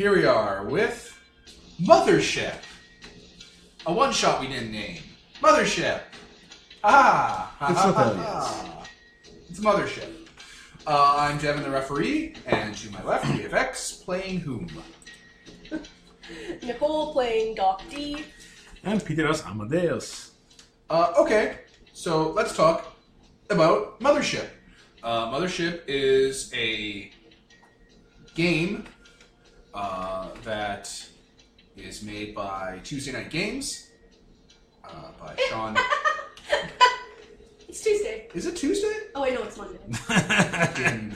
Here we are with Mothership. A one-shot we didn't name. Mothership. Ah! It's not aliens. It's Mothership. I'm Devin the referee, and to my left we have X playing whom? Nicole playing Doc D. And Peter as Amadeus. Okay, so let's talk about Mothership. Mothership is a game that is made by Tuesday Night Games by Sean. It's Tuesday. Is it Tuesday? Oh, I know it's Monday. Damn you,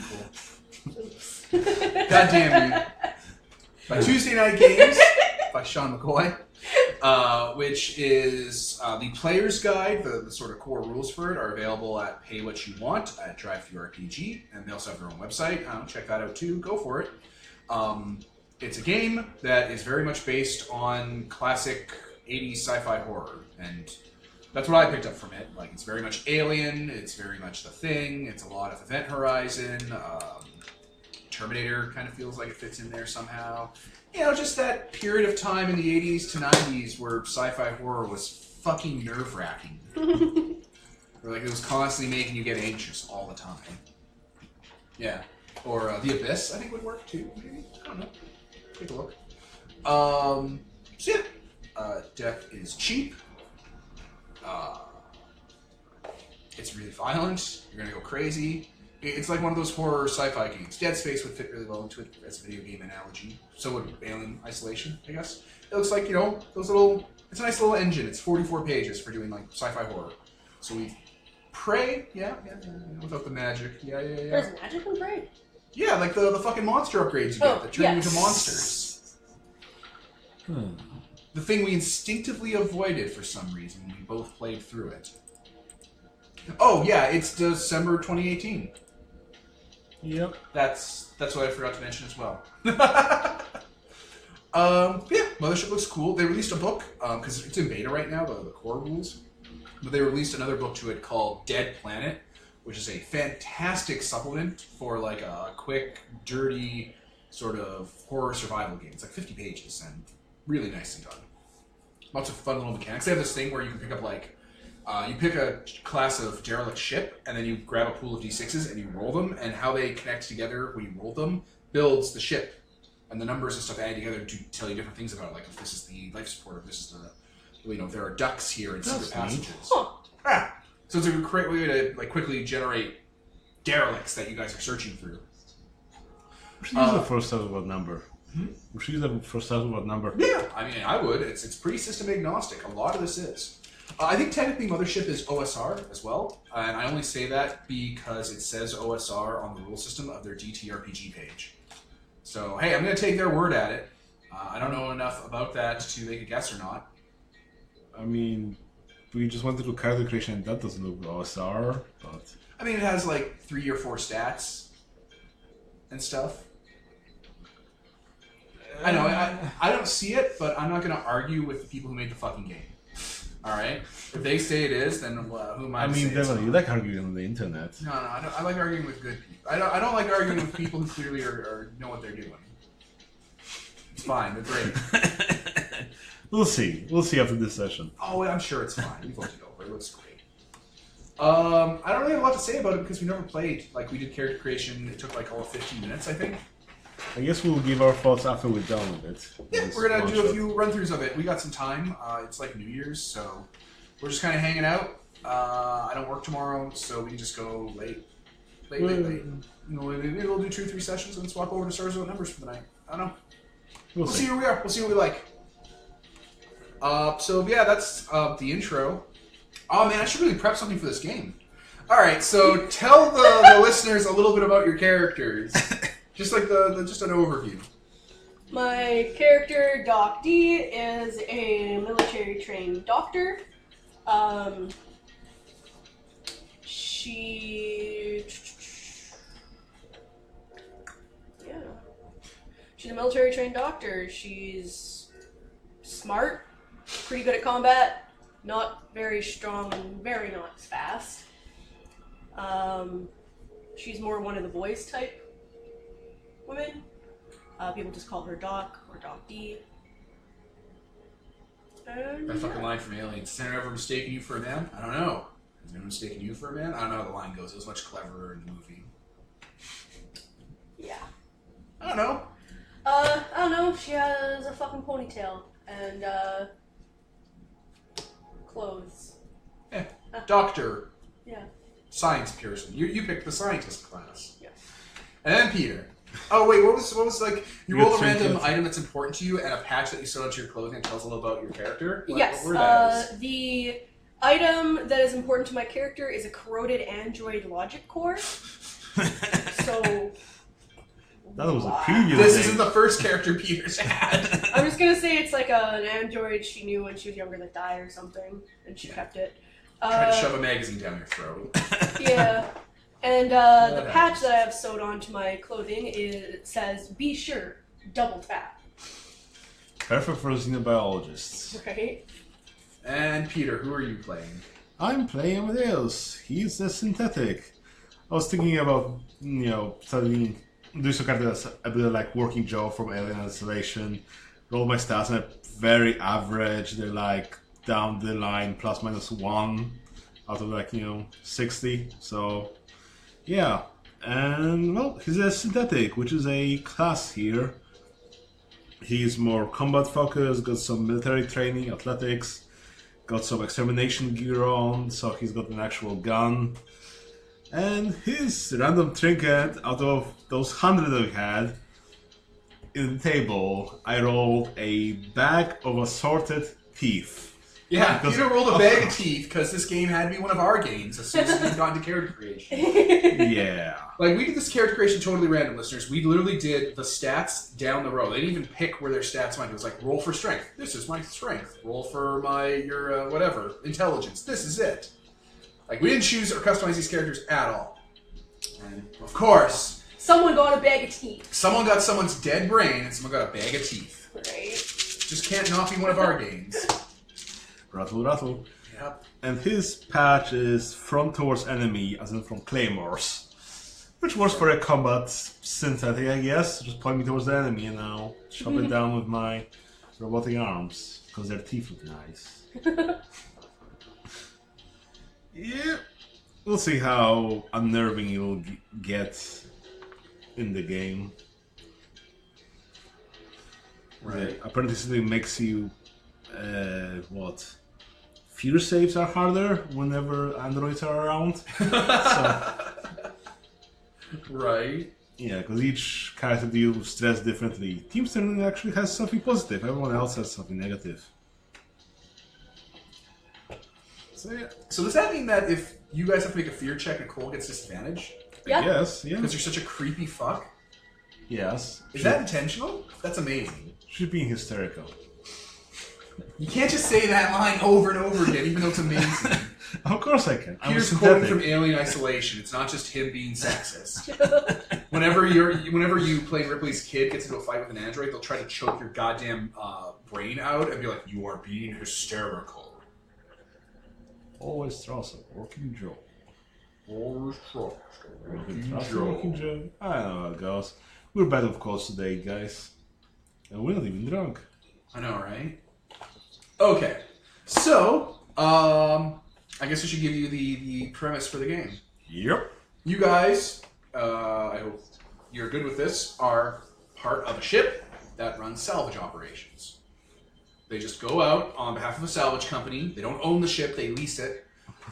Nicole. God damn you. By Tuesday Night Games by Sean McCoy, which is the player's guide. The sort of core rules for it are available at Pay What You Want at DriveThruRPG, and they also have their own website. Check that out too. Go for it. It's a game that is very much based on classic 80s sci-fi horror, and that's what I picked up from it. Like, it's very much Alien, it's very much The Thing, it's a lot of Event Horizon, Terminator kind of feels like it fits in there somehow. You know, just that period of time in the 80s to 90s where sci-fi horror was fucking nerve-wracking. Where, like, it was constantly making you get anxious all the time. Yeah. Or The Abyss, I think, would work too, maybe? I don't know. Take a look. So yeah. Deck is cheap. It's really violent. You're gonna go crazy. It's like one of those horror sci-fi games. Dead Space would fit really well into it as a video game analogy. So would Alien Isolation, I guess. It looks like, you know, those little... It's a nice little engine. It's 44 pages for doing, like, sci-fi horror. So we... Prey? Yeah, without the magic. Yeah. There's magic in Prey? Yeah, like the fucking monster upgrades you get that turn you into monsters. The thing we instinctively avoided for some reason when we both played through it. Oh, yeah, it's December 2018. Yep. That's what I forgot to mention as well. Yeah, Mothership looks cool. They released a book, because it's in beta right now, the core rules. But they released another book to it called Dead Planet, which is a fantastic supplement for like a quick, dirty sort of horror survival game. It's like 50 pages and really nicely done. Lots of fun little mechanics. They have this thing where you can pick up like, you pick a class of derelict ship and then you grab a pool of d6s and you roll them, and how they connect together when you roll them builds the ship. And the numbers and stuff added together to tell you different things about it, like if this is the life support, if this is the, you know, if there are ducks here and secret passages. Huh. Yeah. So it's a great way to like quickly generate derelicts that you guys are searching through. We should use the first out of what number? We should use the first out of what number? Yeah, I mean, I would. It's pretty system agnostic. A lot of this is. I think technically Mothership is OSR as well, and I only say that because it says OSR on the rule system of their DTRPG page. So, hey, I'm going to take their word at it. I don't know enough about that to make a guess or not. I mean, we just wanted to do character creation, and that doesn't look OSR, but... I mean, it has like 3 or 4 stats and stuff. I know, I don't see it, but I'm not going to argue with the people who made the fucking game. Alright? If they say it is, then who am I to say it's Devin, not? you like arguing on the internet. No, I like arguing with good people. I don't like arguing with people who clearly know what they're doing. It's fine, they're great. We'll see. We'll see after this session. Oh, I'm sure it's fine. We've looked it over. It looks great. I don't really have a lot to say about it because we never played. Like, we did character creation. It took like all of 15 minutes, I think. I guess we'll give our thoughts after we're done with it. Yeah, we're going to do a few run-throughs of it. We got some time. It's like New Year's, so we're just kind of hanging out. I don't work tomorrow, so we can just go late. You know, maybe we'll do 2 or 3 sessions and swap over to Stars Without Numbers for the night. I don't know. We'll see where we are. We'll see what we like. So yeah, that's the intro. Oh man, I should really prep something for this game. Alright, so tell the listeners a little bit about your characters. Just like just an overview. My character, Doc D, is a military-trained doctor. She's a military-trained doctor. She's smart, pretty good at combat, not very strong, and very not fast. She's more one of the boys type women. People just call her Doc or Doc D. And That fucking line from Aliens. Has anyone ever mistaken you for a man? I don't know. Has anyone mistaken you for a man? I don't know how the line goes. It was much cleverer in the movie. Yeah. I don't know. I don't know. She has a fucking ponytail and clothes. Doctor. Yeah. Science person. You picked the scientist class. Yeah. And then Peter. Oh wait, what was like? You Your roll a random trinket. item that's important to you, and a patch that you sew onto your clothing and tells a little about your character. Yes. What were those? The item that is important to my character is a corroded android logic core. So. That was a Wow. previous This name. isn't the first character Peter's had. I'm just gonna say it's like an android she knew when she was younger that died or something, and she kept it. Trying to shove a magazine down your throat. Yeah. And the patch that I have sewed onto my clothing says, "Be sure, double tap." Perfect for xenobiologists. Right? And Peter, who are you playing? I'm playing Amadeus. He's a synthetic. I was thinking about, studying, do some kind of a bit of like working job from Alien Isolation. Roll my stats and they're very average. They're like down the line, plus minus 1 out of 60. So, yeah. And, well, he's a synthetic, which is a class here. He's more combat focused, got some military training, athletics, got some extermination gear on, so he's got an actual gun. And his random trinket, out of those 100 that we had, in the table, I rolled a bag of assorted teeth. Yeah, Because- Peter rolled a bag of teeth because this game had to be one of our games as soon as we got into character creation. Yeah. Like, we did this character creation totally random, listeners. We literally did the stats down the road. They didn't even pick where their stats went. It was like, roll for strength. This is my strength. Roll for your whatever, intelligence. This is it. Like, we didn't choose or customize these characters at all. And, of course, Someone got a bag of teeth. someone got someone's dead brain and someone got a bag of teeth. Right? Just can't not be one of our games. Rattle, rattle. Yep. And his patch is front towards enemy, as in from claymores. Which works for a combat synthetic, I guess. Just point me towards the enemy and I'll chop it down with my robotic arms. Because their teeth look nice. Yeah. We'll see how unnerving you'll get in the game. Right. Apparently something makes you... Fear saves are harder whenever androids are around. So, Right. yeah, because each character deals with stress differently. Team Sterling actually has something positive, everyone else has something negative. So yeah, So does that mean that if you guys have to make a fear check and Cole gets disadvantage? Yeah. yes, yeah, Because you're such a creepy fuck? yes. Is that intentional? That's amazing. She's being hysterical. You can't just say that line over and over again, even though it's amazing. Of course I can. I'm Peter's a quoting synthetic. from Alien Isolation. It's not just him being sexist. Whenever you play Ripley's kid gets into a fight with an android, they'll try to choke your goddamn brain out and be like, "You are being hysterical." Always trust a working Joe. Always trust a working Trust a Joe. working Joe. I don't know how it goes. We're bad with quotes today, guys. And we're not even drunk. I know, right? Okay, so I guess we should give you the premise for the game. Yep. You guys, I hope you're good with this, are part of a ship that runs salvage operations. They just go out on behalf of a salvage company. They don't own the ship; they lease it,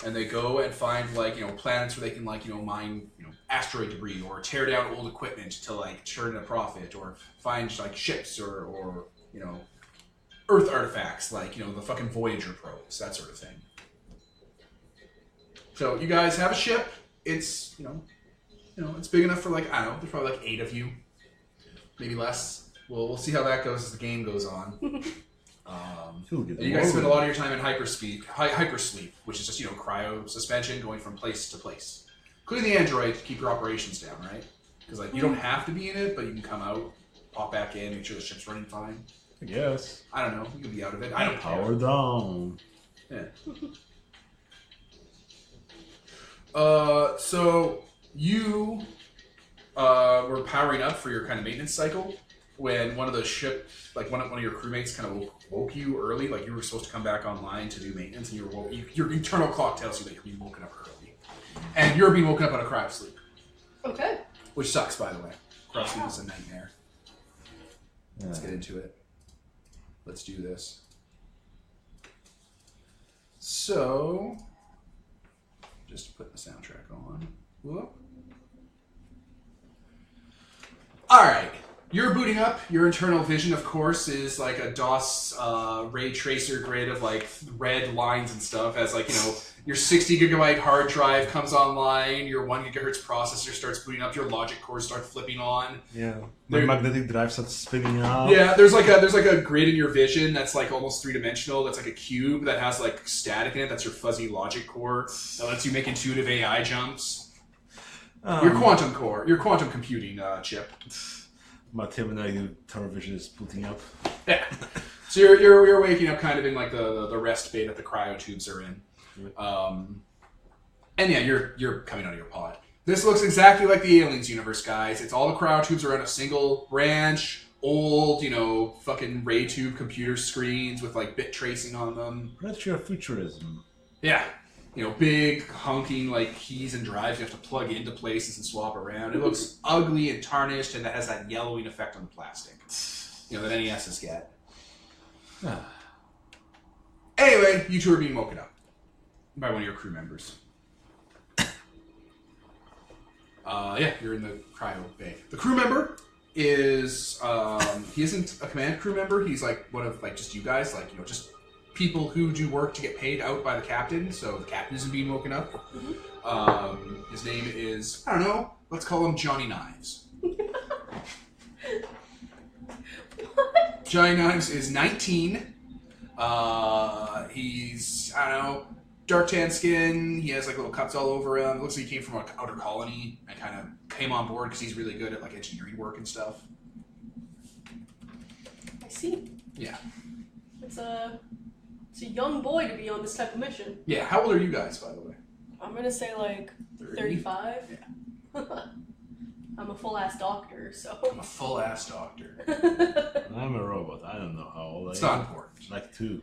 and they go and find planets where they can mine asteroid debris or tear down old equipment to turn a profit, or find ships or Earth artifacts the fucking Voyager probes, that sort of thing. So you guys have a ship. It's it's big enough for I don't know. There's probably 8 of you, maybe less. We'll see how that goes as the game goes on. You guys spend a lot of your time in hypersleep, which is just cryo suspension going from place to place, including the android to keep your operations down, right? Because you don't have to be in it, but you can come out, pop back in, make sure the ship's running fine. I guess. I don't know. You can be out of it. I don't care. Power down. Yeah. So you were powering up for your kind of maintenance cycle. when one of the ship, like one of your crewmates kind of woke you early, like you were supposed to come back online to do maintenance, and your internal clock tells you that you're being woken up early. And you're being woken up out of cryo sleep. Okay. Which sucks, by the way. Cryo sleep is a nightmare. Let's get into it. Let's do this. So, just put the soundtrack on. Whoop. Alright. You're booting up. Your internal vision, of course, is like a DOS ray tracer grid of like red lines and stuff. As like, you know, your 60 gigabyte hard drive comes online, your 1 gigahertz processor starts booting up, your logic cores start flipping on. Yeah. The magnetic drive starts spinning out. Yeah, there's like a grid in your vision that's like almost three-dimensional. That's like a cube that has like static in it. That's your fuzzy logic core that lets you make intuitive AI jumps. Your quantum core, your quantum computing chip. My terminal television is booting up. Yeah. So you're waking up kind of in like the rest bay that the cryo tubes are in. And yeah, you're coming out of your pod. This looks exactly like the Aliens universe, guys. It's all the cryo tubes are on a single branch, old, you know, fucking ray tube computer screens with like bit tracing on them. Retrofuturism. Yeah. You know, big honking like keys and drives you have to plug into places and swap around. It looks ugly and tarnished, and that has that yellowing effect on the plastic. You know, that NESs get. Anyway, you two are being woken up by one of your crew members. Yeah, you're in the cryo bay. The crew member is, he isn't a command crew member. He's like one of, like, just you guys, like, you know, just people who do work to get paid out by the captain. So the captain isn't being woken up. Mm-hmm. His name is, I don't know, let's call him Johnny Knives. Johnny Knives is 19. He's, I don't know, dark tan skin. He has like little cuts all over him. It looks like he came from an outer colony and kind of came on board because he's really good at like engineering work and stuff. I see. Yeah. It's a young boy to be on this type of mission. Yeah. How old are you guys, by the way? I'm gonna say like 35. Yeah. I'm a full-ass doctor, so. I'm a full-ass doctor. I'm a robot. I don't know how old I am. It's not important. Like 2.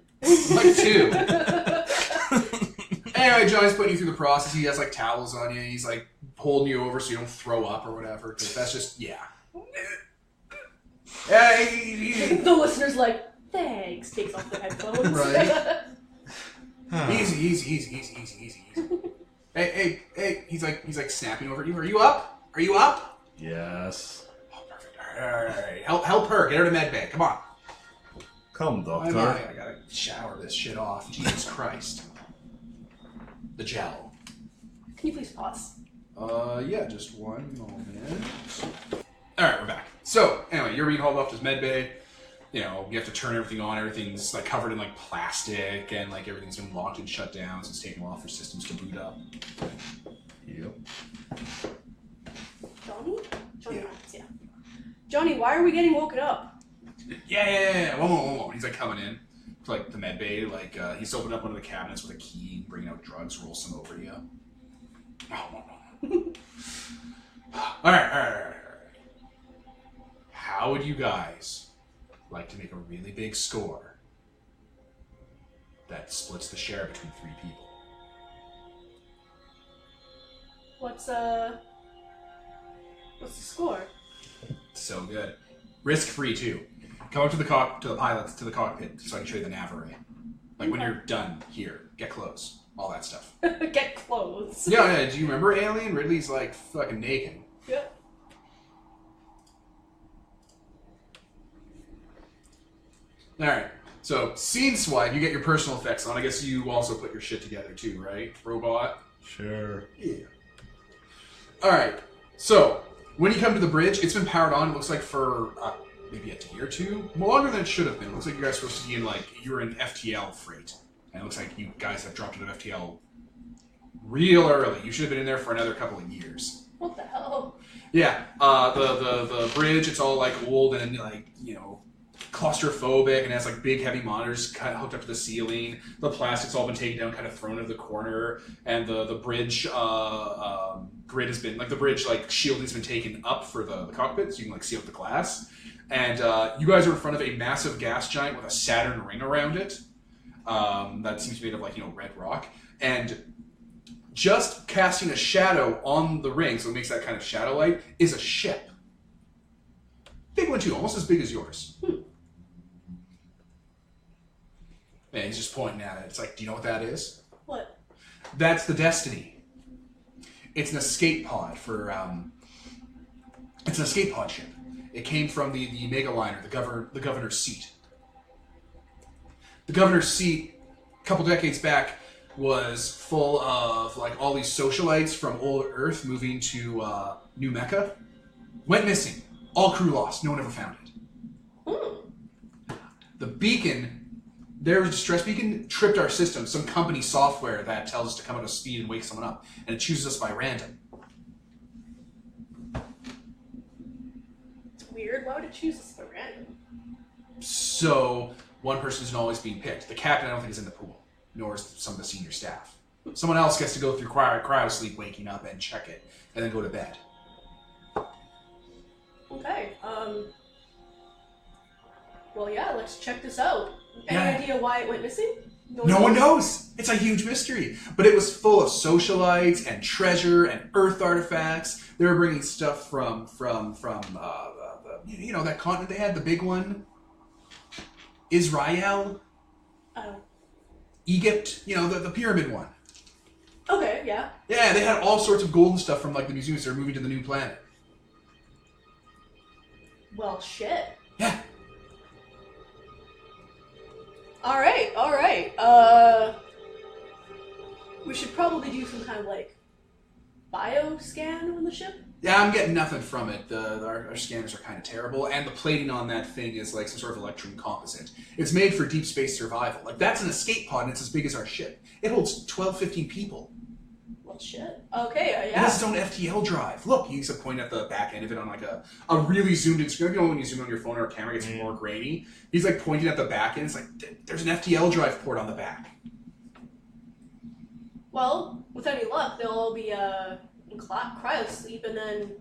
Like 2. Anyway, Johnny's putting you through the process. He has like towels on you. He's like holding you over so you don't throw up or whatever. Because that's just, yeah. The listener's like, thanks. Takes off the headphones. Right. Easy. Hey. He's like snapping over at you. Are you up? Are you up? Yes. Oh, perfect. All right. Help her. Get her to med bay. Come on. Come, doctor. I gotta shower this shit off. Jesus Christ. The gel. Can you please pause? Yeah, just one moment. Alright, we're back. So, anyway, you're being hauled off to this med bay. You know, you have to turn everything on. Everything's like covered in like plastic and like everything's been locked and shut down, so it's taking a while for systems to boot up. Yep. Johnny? Yeah. Yeah. Johnny, why are we getting woken up? Yeah. One moment. He's like coming in to like the med bay. Like he's opened up one of the cabinets with a key, bringing out drugs, roll some over to you. All right. How would you guys like to make a really big score that splits the share between 3 people? What's the score? So good. Risk-free too. Come up to the pilots, to the cockpit, so I can show you the nav array. Like when you're done here, get close, all that stuff. Get close. Yeah. Do you remember Alien? Ridley's like fucking naked. Yeah. All right. So scene swipe, you get your personal effects on. I guess you also put your shit together too, right, robot? Sure. Yeah. All right. So when you come to the bridge, it's been powered on. It looks like for maybe a day or 2, more longer than it should have been. It looks like you guys are supposed to be in like you're in FTL freight, and it looks like you guys have dropped into FTL real early. You should have been in there for another couple of years. What the hell? Yeah. The bridge, it's all like old and like claustrophobic, and has like big heavy monitors kind of hooked up to the ceiling. The plastic's all been taken down, kind of thrown into the corner, and the bridge grid has been like the bridge like shielding's been taken up for the cockpit, so you can like see out the glass. And you guys are in front of a massive gas giant with a Saturn ring around it. That seems to be made of, like, red rock. And just casting a shadow on the ring, so it makes that kind of shadow light, is a ship. Big one, too. Almost as big as yours. And he's just pointing at it. It's like, do you know what that is? What? That's the Destiny. It's an escape pod for, it's an escape pod ship. It came from the mega liner, the governor's seat. The governor's seat, a couple decades back, was full of, like, all these socialites from old Earth moving to New Mecca. Went missing. All crew lost. No one ever found it. The beacon, their distress beacon, tripped our system. Some company software that tells us to come out of speed and wake someone up. And it chooses us by random. It's weird. Why would it choose us by random? So, one person isn't always being picked. The captain, I don't think, is in the pool. Nor is some of the senior staff. Someone else gets to go through cryo sleep, waking up, and check it. And then go to bed. Okay, well, yeah, let's check this out. Any Yeah. idea why it went missing? No one knows. It's a huge mystery. But it was full of socialites and treasure and Earth artifacts. They were bringing stuff from that continent they had, the big one, Israel, Egypt. The pyramid one. Okay, yeah. Yeah, they had all sorts of golden stuff from, like, the museums. They're moving to the new planet. Well, shit. Yeah. Alright. We should probably do some kind of, like, bioscan on the ship? Yeah, I'm getting nothing from it. Our scanners are kind of terrible, and the plating on that thing is like some sort of electrum composite. It's made for deep space survival. Like, that's an escape pod, and it's as big as our ship. It holds 12, 15 people. Well, shit. Okay, It yeah. has its own FTL drive. Look, you can point at the back end of it on, like, a really zoomed in screen. When you zoom on your phone or a camera, it gets more grainy. He's, like, pointing at the back end. It's like, there's an FTL drive port on the back. Well, with any luck, they'll all be in cryo sleep, and then...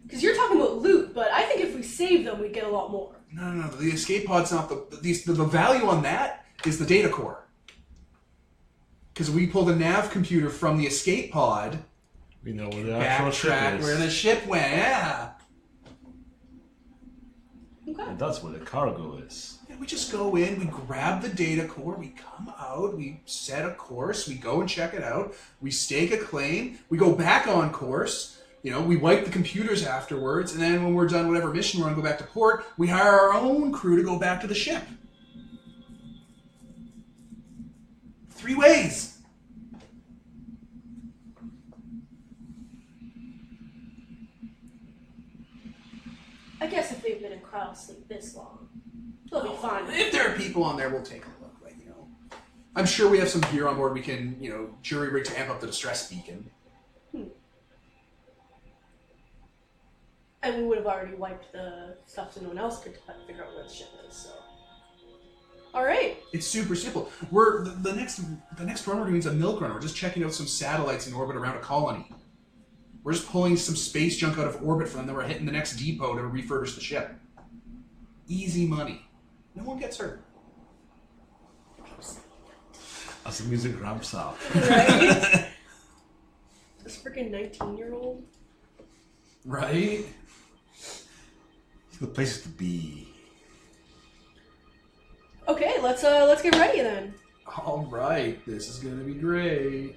Because you're talking about loot, but I think if we save them, we'd get a lot more. No. The escape pod's not the value on that is the data core. Because we pull the nav computer from the escape pod. We know where the actual ship Backtrack is. where the ship went. Yeah. Okay. And that's where the cargo is. Yeah, we just go in, we grab the data core, we come out, we set a course, we go and check it out, we stake a claim, we go back on course, we wipe the computers afterwards, and then when we're done whatever mission we're going to go back to port, we hire our own crew to go back to the ship. 3 ways. I guess if they've been in cryo sleep this long, they'll be fine. If there are people on there, we'll take a look. I'm sure we have some gear on board we can, jury rig to amp up the distress beacon. And we would have already wiped the stuff so no one else could figure out where the ship is, so... Alright. It's super simple. The next run we're doing is a milk run. We're just checking out some satellites in orbit around a colony. We're just pulling some space junk out of orbit for them, then we're hitting the next depot to refurbish the ship. Easy money. No one gets hurt. As the music ramps up. Right? This freaking 19-year-old. Right? It's the places to be. Okay, let's get ready then. Alright, this is gonna be great.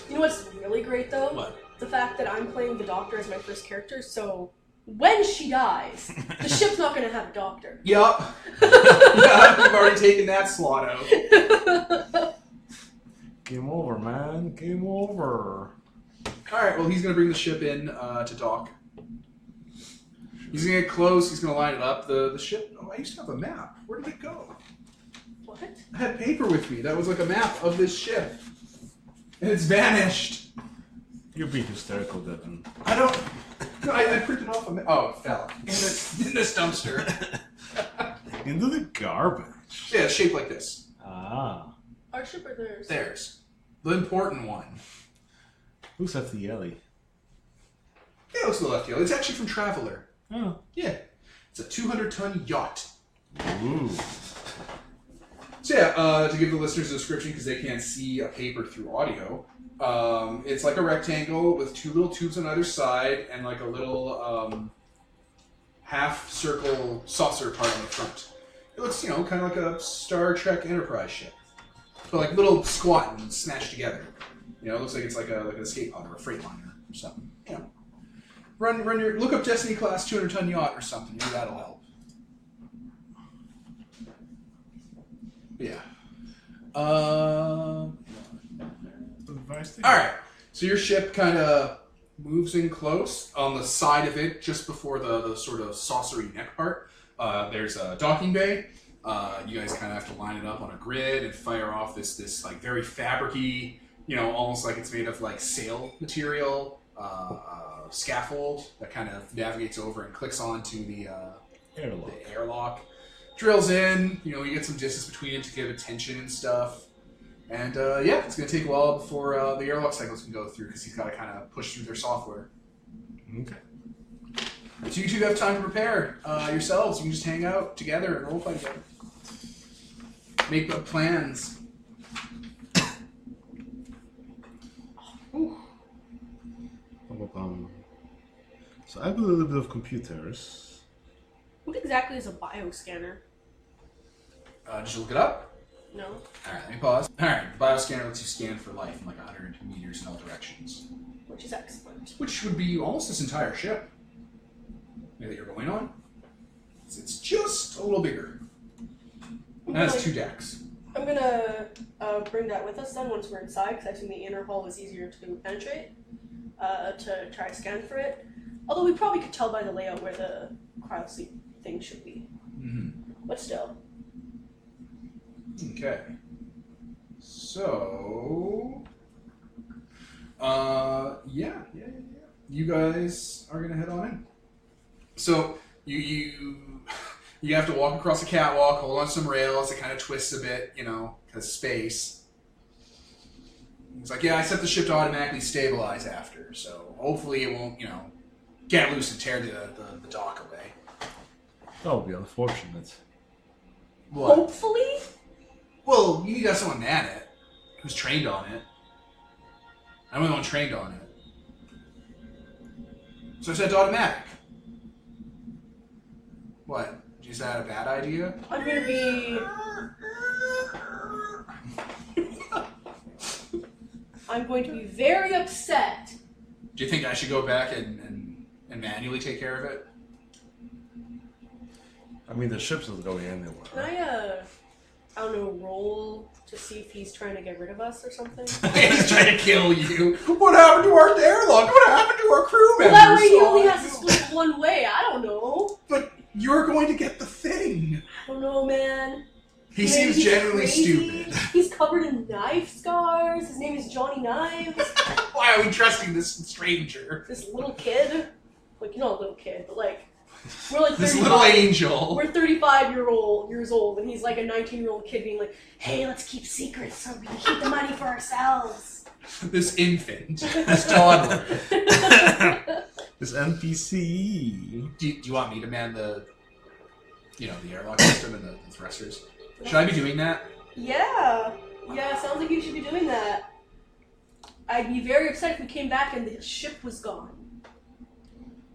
You know what's really great though? What? The fact that I'm playing the Doctor as my first character, so when she dies, the ship's not gonna have a doctor. Yup. Yeah, we've already taken that slot out. Game over, man. Game over. Alright, well, he's gonna bring the ship in to dock. He's gonna get close, he's gonna line it up. The ship... Oh, I used to have a map. Where did it go? What? I had paper with me. That was like a map of this ship. And it's vanished. You're being hysterical, Devin. I don't... No, I printed off a map. Oh, it fell. In this dumpster. Into the garbage. Yeah, it's shaped like this. Ah. Our ship or theirs? Theirs. The important one. Who's at the alley? Yeah, it looks a little FTL. It's actually from Traveler. Oh. Yeah. It's a 200-ton yacht. Ooh. So yeah, to give the listeners a description, because they can't see a paper through audio, it's like a rectangle with 2 little tubes on either side and like a little half-circle saucer part on the front. It looks, kind of like a Star Trek Enterprise ship. But like little squat and snatched together. It looks like it's like an escape pod or a freight liner or something. Look up Destiny class 200-ton yacht or something. Maybe that'll help. Yeah. All right. So your ship kind of moves in close. On the side of it, just before the sort of saucery neck part, there's a docking bay. You guys kind of have to line it up on a grid and fire off this like very fabric-y, almost like it's made of like sail material, scaffold that kind of navigates over and clicks onto the airlock. Drills in, you get some distance between it to give it tension and stuff. And it's going to take a while before the airlock cycles can go through because he's got to kind of push through their software. Okay. So you two have time to prepare yourselves. You can just hang out together and roleplay together. Make up plans. So I have a little bit of computers. What exactly is a bioscanner? Just look it up. No. Alright, let me pause. Alright, the bioscanner lets you scan for life in like 100 meters in all directions. Which is excellent. Which would be almost this entire ship that you're going on. It's just a little bigger. It has 2 decks. I'm gonna bring that with us then once we're inside, because I think the inner hull is easier to penetrate, to try to scan for it. Although we probably could tell by the layout where the cryosleep thing should be. Mm-hmm. But still. Okay. So... Yeah. You guys are gonna head on in. So, you have to walk across a catwalk, hold on some rails, it kind of twists a bit, because space. He's like, yeah, I set the ship to automatically stabilize after, so hopefully it won't, get loose and tear the dock away. That would be unfortunate. What? Hopefully? Well, you need to have someone man it, who's trained on it. I'm the only one trained on it. So I said automatic. What? Is that a bad idea? I'm gonna be... I'm going to be very upset. Do you think I should go back and manually take care of it? I mean, the ship's not going anywhere. Can I don't know, roll to see if he's trying to get rid of us or something? He's trying to kill you. What happened to our airlock? What happened to our crew members? Well, that way he only has to split one way. I don't know. But you're going to get the thing. I don't know, man. He seems he's genuinely crazy. stupid. He's covered in knife scars. His name is Johnny Knives. Why are we trusting this stranger? This little kid. Like, not a little kid, but like... We're like 35, this little angel. We're 35 years old, and he's like a 19-year-old kid being like, "Hey, let's keep secrets so we can keep the money for ourselves." This infant, this toddler, this NPC. Do you want me to man the airlock system and the thrusters? Should I be doing that? Yeah, sounds like you should be doing that. I'd be very upset if we came back and the ship was gone.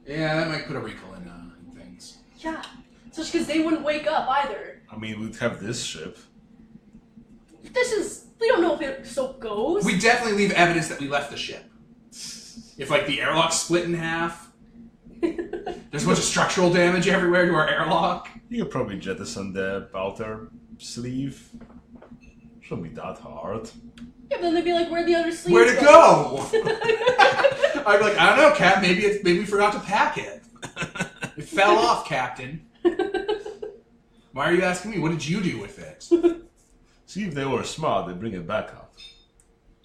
Yeah, that might put a wrinkle in things. Yeah, especially because they wouldn't wake up either. I mean, we'd have this ship. We don't know if it so goes. We definitely leave evidence that we left the ship. If, the airlock split in half, there's a bunch of structural damage everywhere to our airlock. You could probably jettison the outer sleeve. Shouldn't be that hard. Yeah, but then they'd be like, "Where'd the other sleeves Where'd it go?" I'd be like, "I don't know, Cap. Maybe we forgot to pack it. It fell off, Captain." Why are you asking me? What did you do with it? See, if they were smart, they'd bring it back up.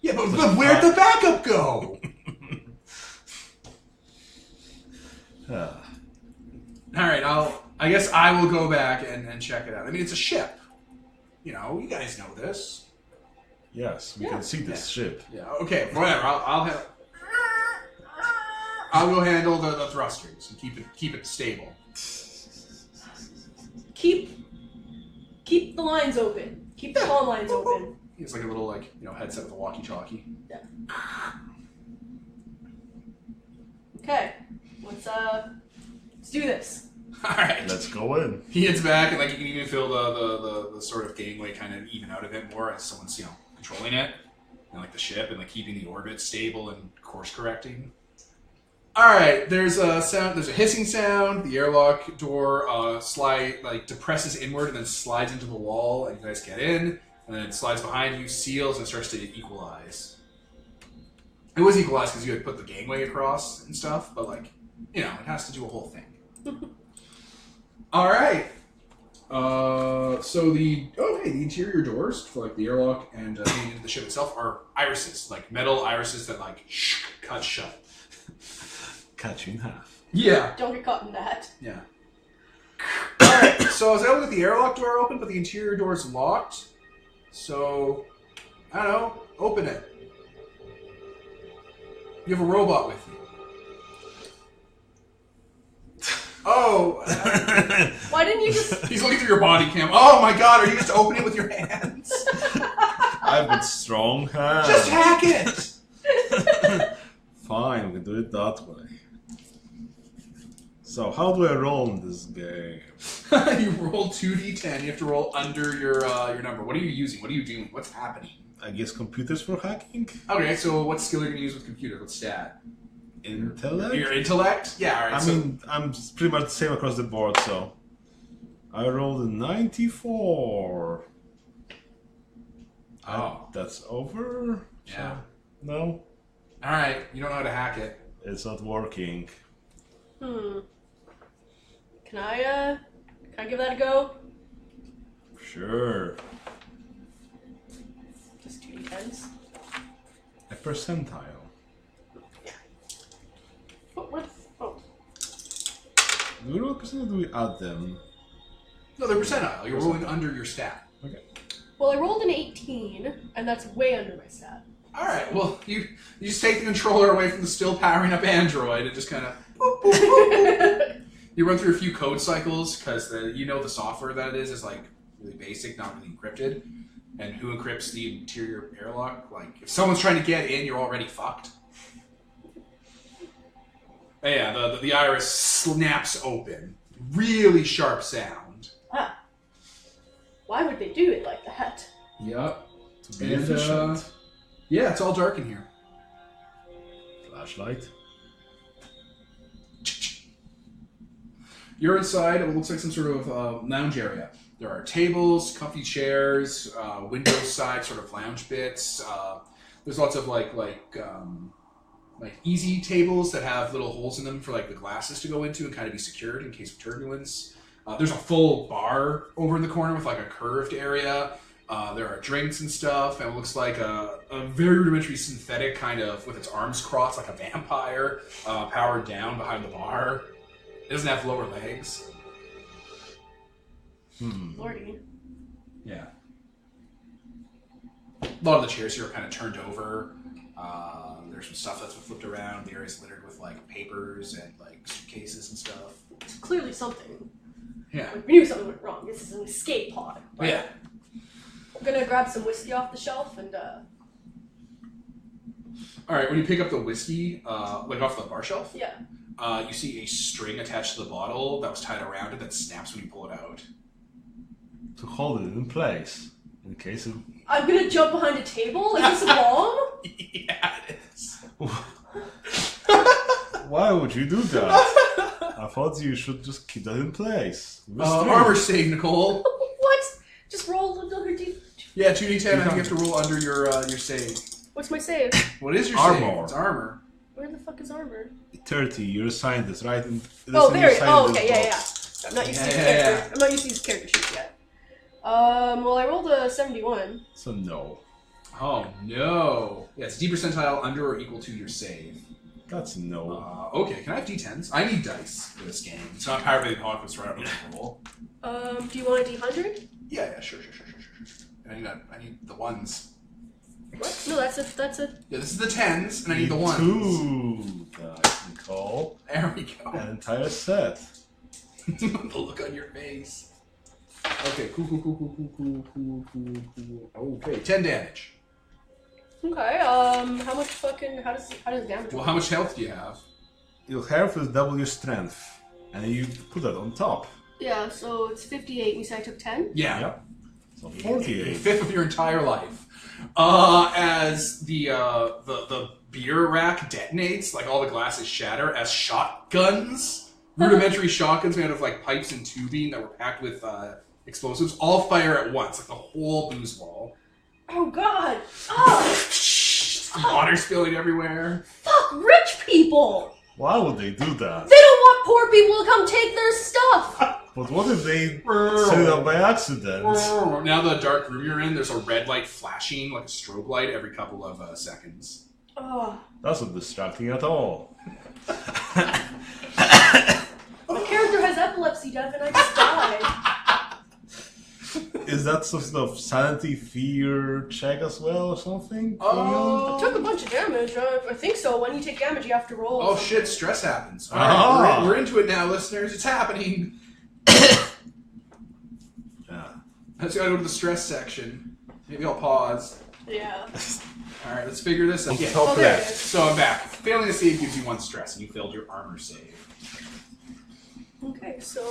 Yeah, but where'd the backup go? Alright, I guess I will go back and check it out. I mean, it's a ship. You guys know this. Yes, we can see this ship. Yeah, okay, whatever. I'll have... I'll go handle the thrusters and keep it stable. Keep the lines open. Keep the phone lines open. It's like a little headset with a walkie-talkie. Yeah. Okay. Let's do this. All right. Let's go in. He heads back, and you can even feel the sort of gangway kind of even out a bit more as someone's controlling it, and the ship, and keeping the orbit stable and course correcting. All right, there's a sound. There's a hissing sound. The airlock door depresses inward and then slides into the wall, and you guys get in. And then it slides behind you, seals, and starts to equalize. It was equalized because you had put the gangway across and stuff, but it has to do a whole thing. All right. So the interior doors for the airlock and the ship itself are irises, metal irises that cut shut. Cut you in half. Yeah. Don't get caught in that. Yeah. Alright, so I was able to get the airlock door open, but the interior door is locked. So, I don't know, open it. You have a robot with you. Oh. Why didn't you just... He's looking through your body cam. Oh my god, are you just opening it with your hands? I've got strong hands. Just hack it! Fine, we can do it that way. So, how do I roll in this game? You roll 2d10. You have to roll under your number. What are you using? What are you doing? What's happening? I guess computers for hacking? Okay, so what skill are you going to use with computer? What stat? Intellect? Your intellect? Yeah, alright. I mean, I'm pretty much the same across the board, so... I rolled a 94. Oh. That's over? Yeah. So, no? Alright, you don't know how to hack it. It's not working. Can I give that a go? Sure. Just 2d10s. A percentile. Oh. Do we roll percentile or do we add them? No, they're percentile. You're rolling under your stat. Okay. Well, I rolled an 18, and that's way under my stat. Alright, well, you just take the controller away from the still powering up Android and just kind of... boop, boop, boop, boop. You run through a few code cycles, because the software that it is really basic, not really encrypted. And who encrypts the interior airlock? If someone's trying to get in, you're already fucked. But yeah, the iris snaps open. Really sharp sound. Ah. Why would they do it like that? Yep. To be efficient. Yeah, it's all dark in here. Flashlight. You're inside what looks like some sort of lounge area. There are tables, comfy chairs, window side sort of lounge bits. There's lots of easy tables that have little holes in them for the glasses to go into and kind of be secured in case of turbulence. There's a full bar over in the corner with a curved area. There are drinks and stuff, and it looks like a very rudimentary synthetic kind of with its arms crossed like a vampire, powered down behind the bar. It doesn't have lower legs. Lordy. Yeah. A lot of the chairs here are kind of turned over. There's some stuff that's been flipped around. The area's littered with papers and suitcases and stuff. It's clearly something. Yeah. We knew something went wrong. This is an escape pod. Oh, yeah. I'm gonna grab some whiskey off the shelf and Alright, when you pick up the whiskey, off the bar shelf, yeah. You see a string attached to the bottle that was tied around it that snaps when you pull it out. To hold it in place. In case of... I'm gonna jump behind a table? Is this a bomb? Yeah, it is. Why would you do that? I thought you should just keep that in place. Armor save, Nicole. What? Just roll another d... Yeah, 2d10. I think you have to roll under your save. What's my save? What is your Armor. save? It's armor. Where the fuck is armor? 30, you're a scientist, right? There. Oh, okay, yeah. I'm not used to these Yeah. character. I'm not used to these character sheets yet. Well, I rolled a 71. So no. Oh, no. Yeah, it's D percentile under or equal to your save. That's no. Okay, can I have D10s? I need dice for this game. It's not Power Baby Hawkins, so I don't need to roll. Do you want a D100? Yeah, sure. I need the ones. What? No, that's a... Yeah, this is the 10s, and I need the ones. 2 dice. call. There we go. An entire set. The look on your face. Okay, cool. Okay, 10 damage. Okay, how much how does damage Well, work? how much health do you have? Your health is double your strength. And you put that on top. Yeah, so it's 58, you said I took 10? Yeah. Yep. So A 48. fifth of your entire life. As the beer rack detonates, like all the glasses shatter, as shotguns, rudimentary shotguns made out of like pipes and tubing that were packed with explosives, all fire at once, like the whole booze ball. Oh god! Oh! Water spilling everywhere. Fuck rich people! Why would they do that? They don't want poor people to come take their stuff! But what if they set it up by accident? Now the dark room you're in, there's a red light flashing like a strobe light every couple of seconds. Oh. That's not distracting at all. My character has epilepsy, Devin. I just died. Is that some sort of sanity fear check as well or something? I took a bunch of damage. I think so. When you take damage, you have to roll. Oh shit, stress happens. All Ah. right, we're into it now, listeners. It's happening. Yeah. Let's go to the stress section. Maybe I'll pause. Yeah. All right, let's figure this out. Okay. Yeah. Top Oh, there it left. is. So I'm back. Failing a save gives you 1 stress, and you failed your armor save. Okay, so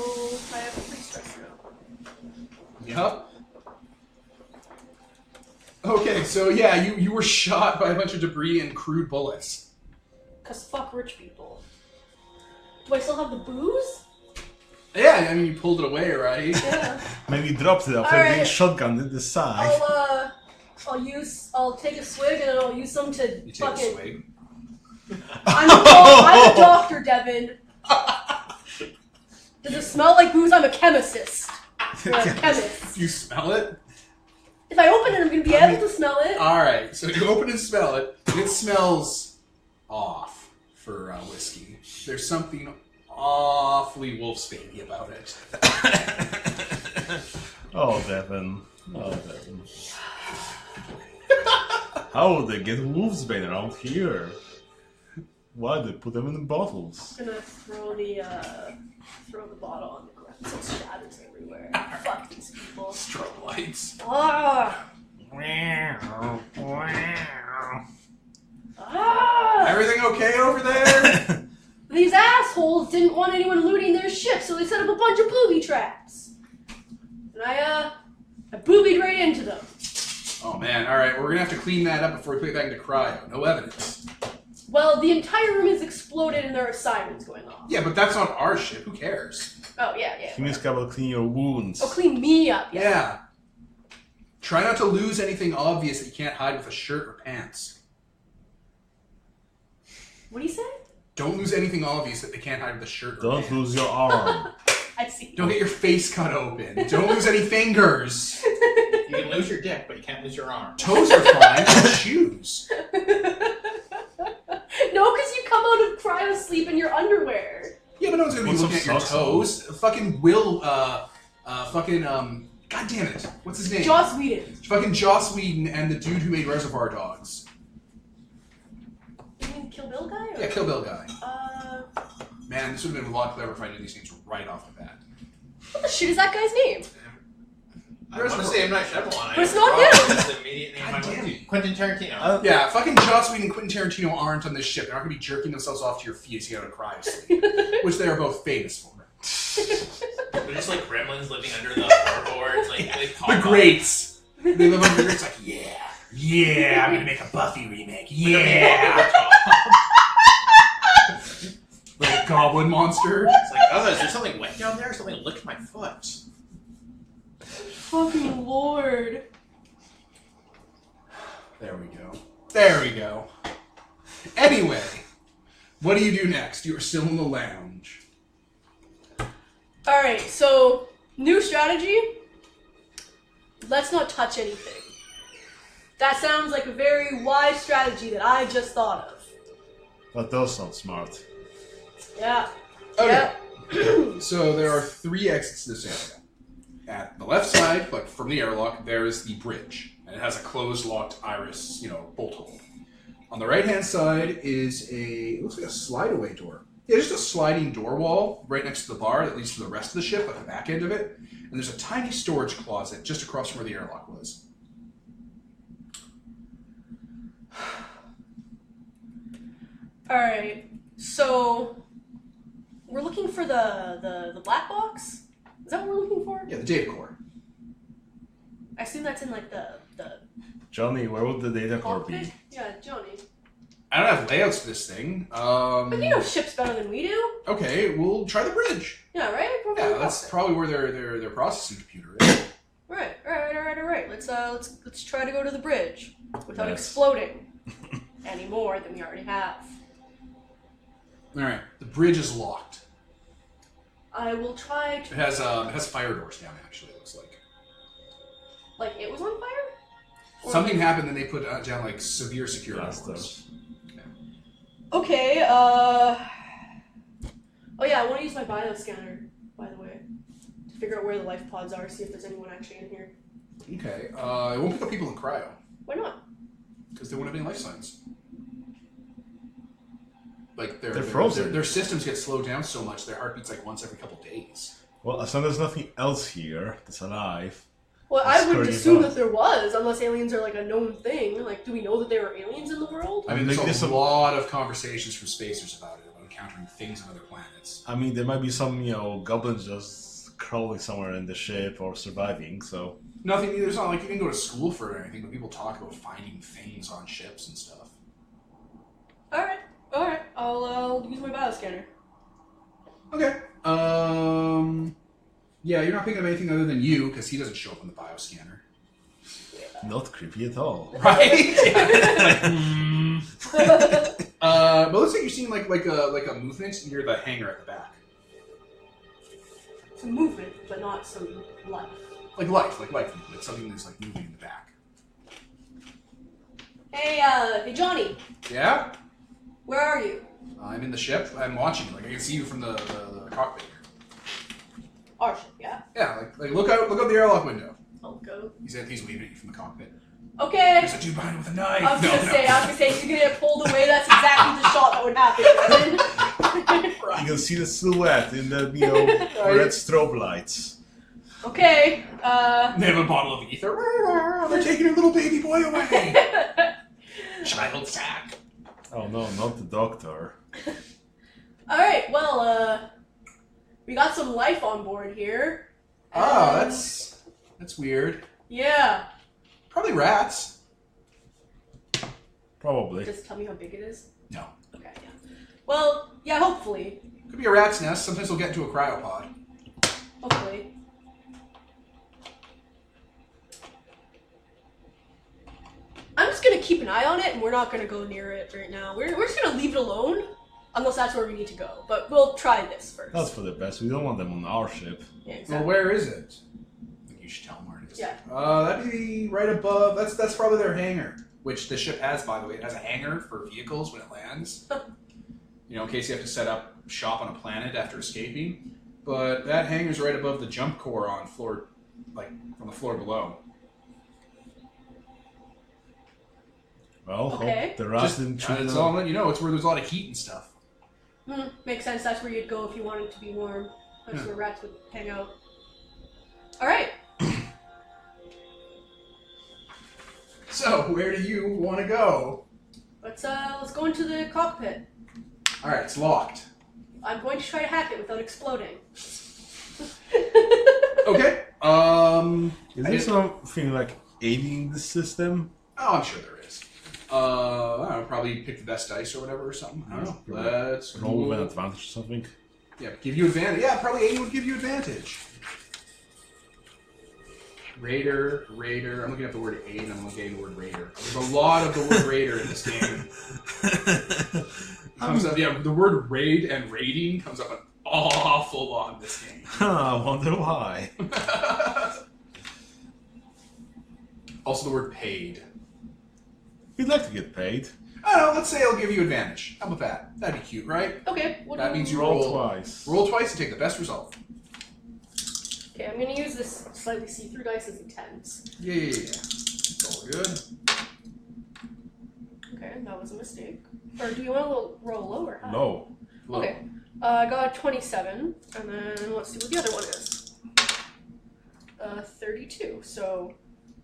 I have 3 stress now. Yep. Okay, so yeah, you were shot by a bunch of debris and crude bullets. Cause fuck rich people. Do I still have the booze? Yeah, I mean you pulled it away, right? Yeah. Maybe dropped it after Alright. being shotgunned in the side. I'll take a swig and then I'll use some to You take a fucking. swig. I'm a doctor, Devin. Does it smell like booze? I'm a chemist. Or a chemist. You smell it? If I open it, I'm gonna be able to smell it. Alright, so you open and smell it. It smells off for whiskey. There's something awfully wolf's baby about it. Oh, Devin. Oh, Devin. How would they get wolfsbane around here? Why they put them in the bottles? I'm gonna throw the bottle on the ground so it shatters everywhere. Fuck these people. Strobe lights. Ah! Everything okay over there? These assholes didn't want anyone looting their ship, so they set up a bunch of booby traps. And I boobied right into them. Oh man, alright, we're gonna have to clean that up before we put it back into cryo. No evidence. Well, the entire room is exploded and there are sirens going off. Yeah, but that's on our ship. Who cares? Oh, yeah. He means to clean your wounds. Oh, clean me up. Yeah. Try not to lose anything obvious that you can't hide with a shirt or pants. What do you say? Don't lose anything obvious that they can't hide with a shirt or Don't pants. lose your arm. I see. Don't get your face cut open. Don't lose any fingers. You can lose your dick, but you can't lose your arm. Toes are fine. Just shoes. No, because you come out of cryo sleep in your underwear. Yeah, but no one's gonna be Put looking at some your socks on. toes. Fucking Will, God damn it. What's his name? Joss Whedon. Fucking Joss Whedon and the dude who made Reservoir Dogs. You mean the Kill Bill guy? Or? Yeah, Kill Bill guy. Uh, Man, this would have been a lot clever if I knew these names right off the bat. what the shit is that guy's name? I want to say M. Night Shyamalan. But it's not him. him. That's the immediate name I God went damn to. it. Quentin Tarantino. Yeah, fucking Joss Whedon and Quentin Tarantino aren't on this ship. They're not going to be jerking themselves off to your feet as you go to cryo sleep, which they are both famous for. They're just like gremlins living under the floorboards. Like, they pop The up. greats. They live under the greats like, yeah, I'm going to make a Buffy remake. Yeah. Little goblin monster. It's like, oh, is there something wet down there? Something licked my foot. Fucking lord. There we go. There we go. Anyway, what do you do next? You are still in the lounge. Alright, so, new strategy. Let's not touch anything. That sounds like a very wise strategy that I just thought of. That does sound smart. Yeah. Okay. Yeah. So there are 3 exits to this area. At the left side, but from the airlock, there is the bridge. And it has a closed, locked iris, bolt hole. On the right-hand side is it looks like a slide-away door. Yeah, just a sliding door wall right next to the bar that leads to the rest of the ship, at the back end of it. And there's a tiny storage closet just across from where the airlock was. Alright, so we're looking for the black box? Is that what we're looking for? Yeah, the data core. I assume that's in like the Johnny, where would the data core be? cockpit? Yeah, Johnny. I don't have layouts for this thing. But you know ships better than we do. Okay, we'll try the bridge. Yeah, right? Probably Yeah, the that's cockpit. probably where their processing computer is. Right. Let's try to go to the bridge without Yes. exploding any more than we already have. Alright, the bridge is locked. I will try It to has fire doors down, actually, it looks like. like it was on fire? Or Something like- happened, then they put down like severe security Blast doors. those. Okay, oh yeah, I want to use my bioscanner, by the way. To figure out where the life pods are, see if there's anyone actually in here. Okay, it won't pick up people in cryo, Why not? because they won't have any life signs. Like, They're frozen. Their systems get slowed down so much, their heart beats like once every couple days. Well, as long as there's nothing else here that's alive. Well, I would Scurrying assume about. that there was, unless aliens are like a known thing. Like, do we know that there are aliens in the world? I mean, Like, there's there's a some- lot of conversations from spacers about it, about encountering things on other planets. I mean, there might be some, goblins just crawling somewhere in the ship or surviving, so. Nothing, it's not like you didn't go to school for it or anything, but people talk about finding things on ships and stuff. Alright. I'll use my bioscanner. Okay. Yeah, you're not picking up anything other than you, because he doesn't show up on the bioscanner. Not creepy at all. Right? But it looks like you're seeing like a movement near the hangar at the back. Some movement, but not some life. Like life movement. Something that's like moving in the back. Hey Johnny, Yeah? where are you? I'm in the ship. I'm watching you. Like I can see you from the cockpit here. Our ship, yeah? Yeah, like look out the airlock window. I'll go. He's waving at you from the cockpit. Okay. There's a dude behind him with a knife. I was gonna say, if you're gonna get pulled away, that's exactly the shot that would happen. You can see the silhouette in the, Right. red strobe lights. Okay, They have a bottle of ether. They're taking your little baby boy away. Child sack. Oh no, not the doctor. Alright, well, we got some life on board here. Oh, that's weird. Yeah. Probably rats. Probably. Just tell me how big it is. No. Okay, yeah. Well, yeah, hopefully. Could be a rat's nest. Sometimes they'll get into a cryopod. Hopefully. I'm just gonna keep an eye on it, and we're not gonna go near it right now. We're just gonna leave it alone, unless that's where we need to go. But we'll try this first. That's for the best. We don't want them on our ship. Yeah, Well, exactly. where is it? I think you should tell them where it is. Yeah. That'd be right above. That's probably their hangar, which the ship has, by the way. It has a hangar for vehicles when it lands. In case you have to set up shop on a planet after escaping. But that hangar's right above the jump core on floor, from the floor below. Well, Okay. hope the rats didn't chew It's them. all letting you know. It's where there's a lot of heat and stuff. Makes sense. That's where you'd go if you wanted to be warm. That's Yeah. where rats would hang out. All right. So, where do you want to go? Let's go into the cockpit. All right, it's locked. I'm going to try to hack it without exploding. Okay. Is there something like aiding the system? Oh, I'm sure there is. I don't know, probably pick the best dice or whatever or something. I don't know. Let's Roll with an advantage or something? Yeah, give you advantage. Yeah, probably 80 would give you advantage. Raider. I'm looking at the word aid and I'm looking at the word raider. There's a lot of the word raider in this game. Comes up, yeah, the word raid and raiding comes up an awful lot in this game. I wonder why. Also the word paid. We'd like to get paid. I don't know, let's say I'll give you advantage. How about that? That'd be cute, right? Okay. That means you Roll roll twice. Roll twice and take the best result. Okay, I'm gonna use this slightly see-through dice as a tens. Yeah. It's all good. Okay, that was a mistake. Or do you want to roll lower? Huh? Low. Low. Okay. I got a 27, and then let's see what the other one is. 32. So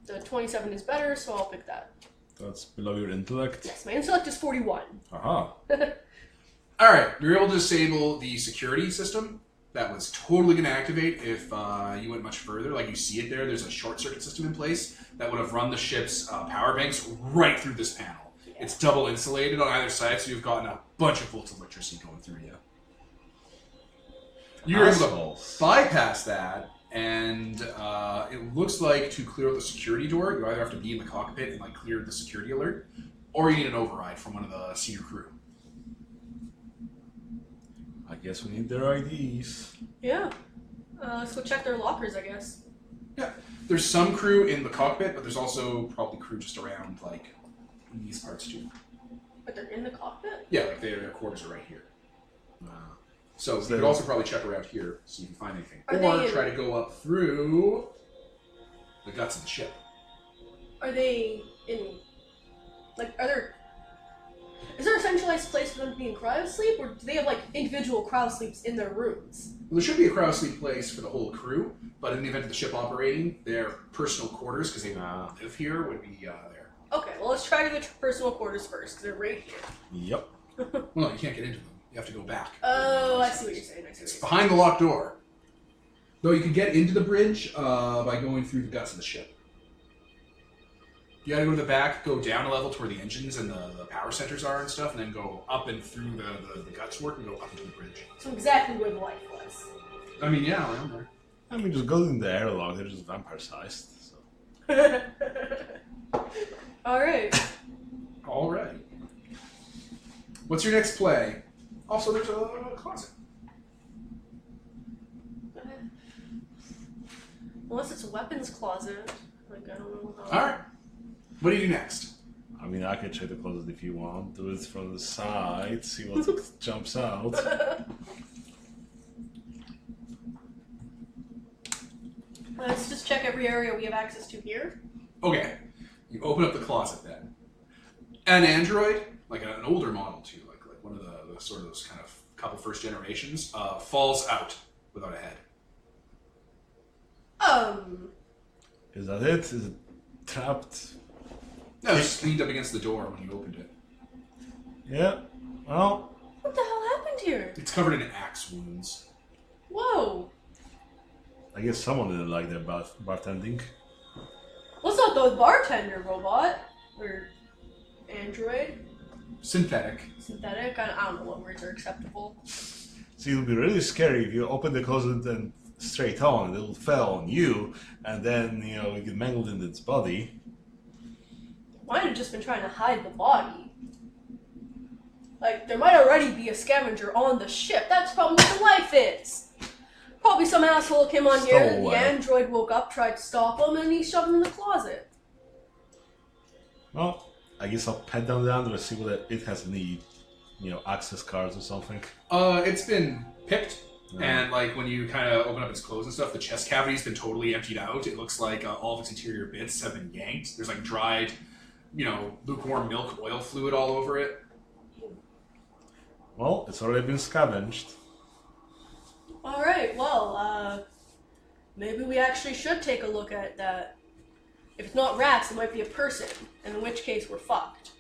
the 27 is better, so I'll pick that. That's below your intellect. Yes, my intellect is 41. Aha. All right, you're able to disable the security system. That was totally going to activate if you went much further. Like you see it there, there's a short circuit system in place that would have run the ship's power banks right through this panel. It's double insulated on either side, so you've gotten a bunch of volts of electricity going through you. You're able to bypass that, and it looks like to clear the security door, you either have to be in the cockpit and like clear the security alert, or you need an override from one of the senior crew. I guess we need their IDs. Yeah. Let's go check their lockers, I guess. Yeah, there's some crew in the cockpit, but there's also probably crew just around like in these parts too. But they're in the cockpit? Yeah, like their quarters are right here. So you So could also probably check around here, see if you can find anything. Are Or they- try to go up through the guts of the ship. Are they in... Like, are there... Is there a centralized place for them to be in cryosleep, or do they have, like, individual cryosleeps in their rooms? Well, there should be a cryosleep place for the whole crew, but in the event of the ship operating, their personal quarters, because they live here, would be there. Okay, well, let's try to the personal quarters first, because they're right here. Yep. Well, no, you can't get into them. You have to go back. Oh, I see what you're saying. It's behind the locked door. Though you can get into the bridge by going through the guts of the ship. You gotta go to the back, go down a level to where the engines and the power centers are and stuff, and then go up and through the guts work and go up into the bridge. So exactly where the light was. I mean, yeah, around there. I mean, just go in the airlock. They're just vampire-sized. So. Alright. All right. What's your next play? Also, there's a closet. Unless it's a weapons closet. Like, I don't know how... All right. What do you do next? I mean, I can check the closet if you want. Do it from the side, see what jumps out. Let's just check every area we have access to here. Okay. You open up the closet then. An android, like an older model too, like one of the sort of those kind of couple first generations, falls out without a head. Is that it? Is it trapped? No, it just leaned up against the door when you opened it. Yeah. Well, What the hell happened here? It's covered in axe wounds. Whoa. I guess someone didn't like their bartending. Well, it's not the bartender robot. Or android. Synthetic. Synthetic. I don't know what words are acceptable. See, it would be really scary if you open the closet and straight on, it'll fell on you, and then, you know, you get mangled in its body. Might have just been trying to hide the body. Like, there might already be a scavenger on the ship. That's probably what the life is. Probably some asshole came on here, and the Stowaway. android woke up, tried to stop him, and he shoved him in the closet. Well, I guess I'll pet down the android and see whether it has any, you know, access cards or something. It's been picked. And like when you kind of open up its clothes and stuff, the chest cavity's been totally emptied out. It looks like all of its interior bits have been yanked. There's like dried, you know, lukewarm milk oil fluid all over it. Well, it's already been scavenged. Alright, well, maybe we actually should take a look at that. If it's not rats, it might be a person, and in which case we're fucked.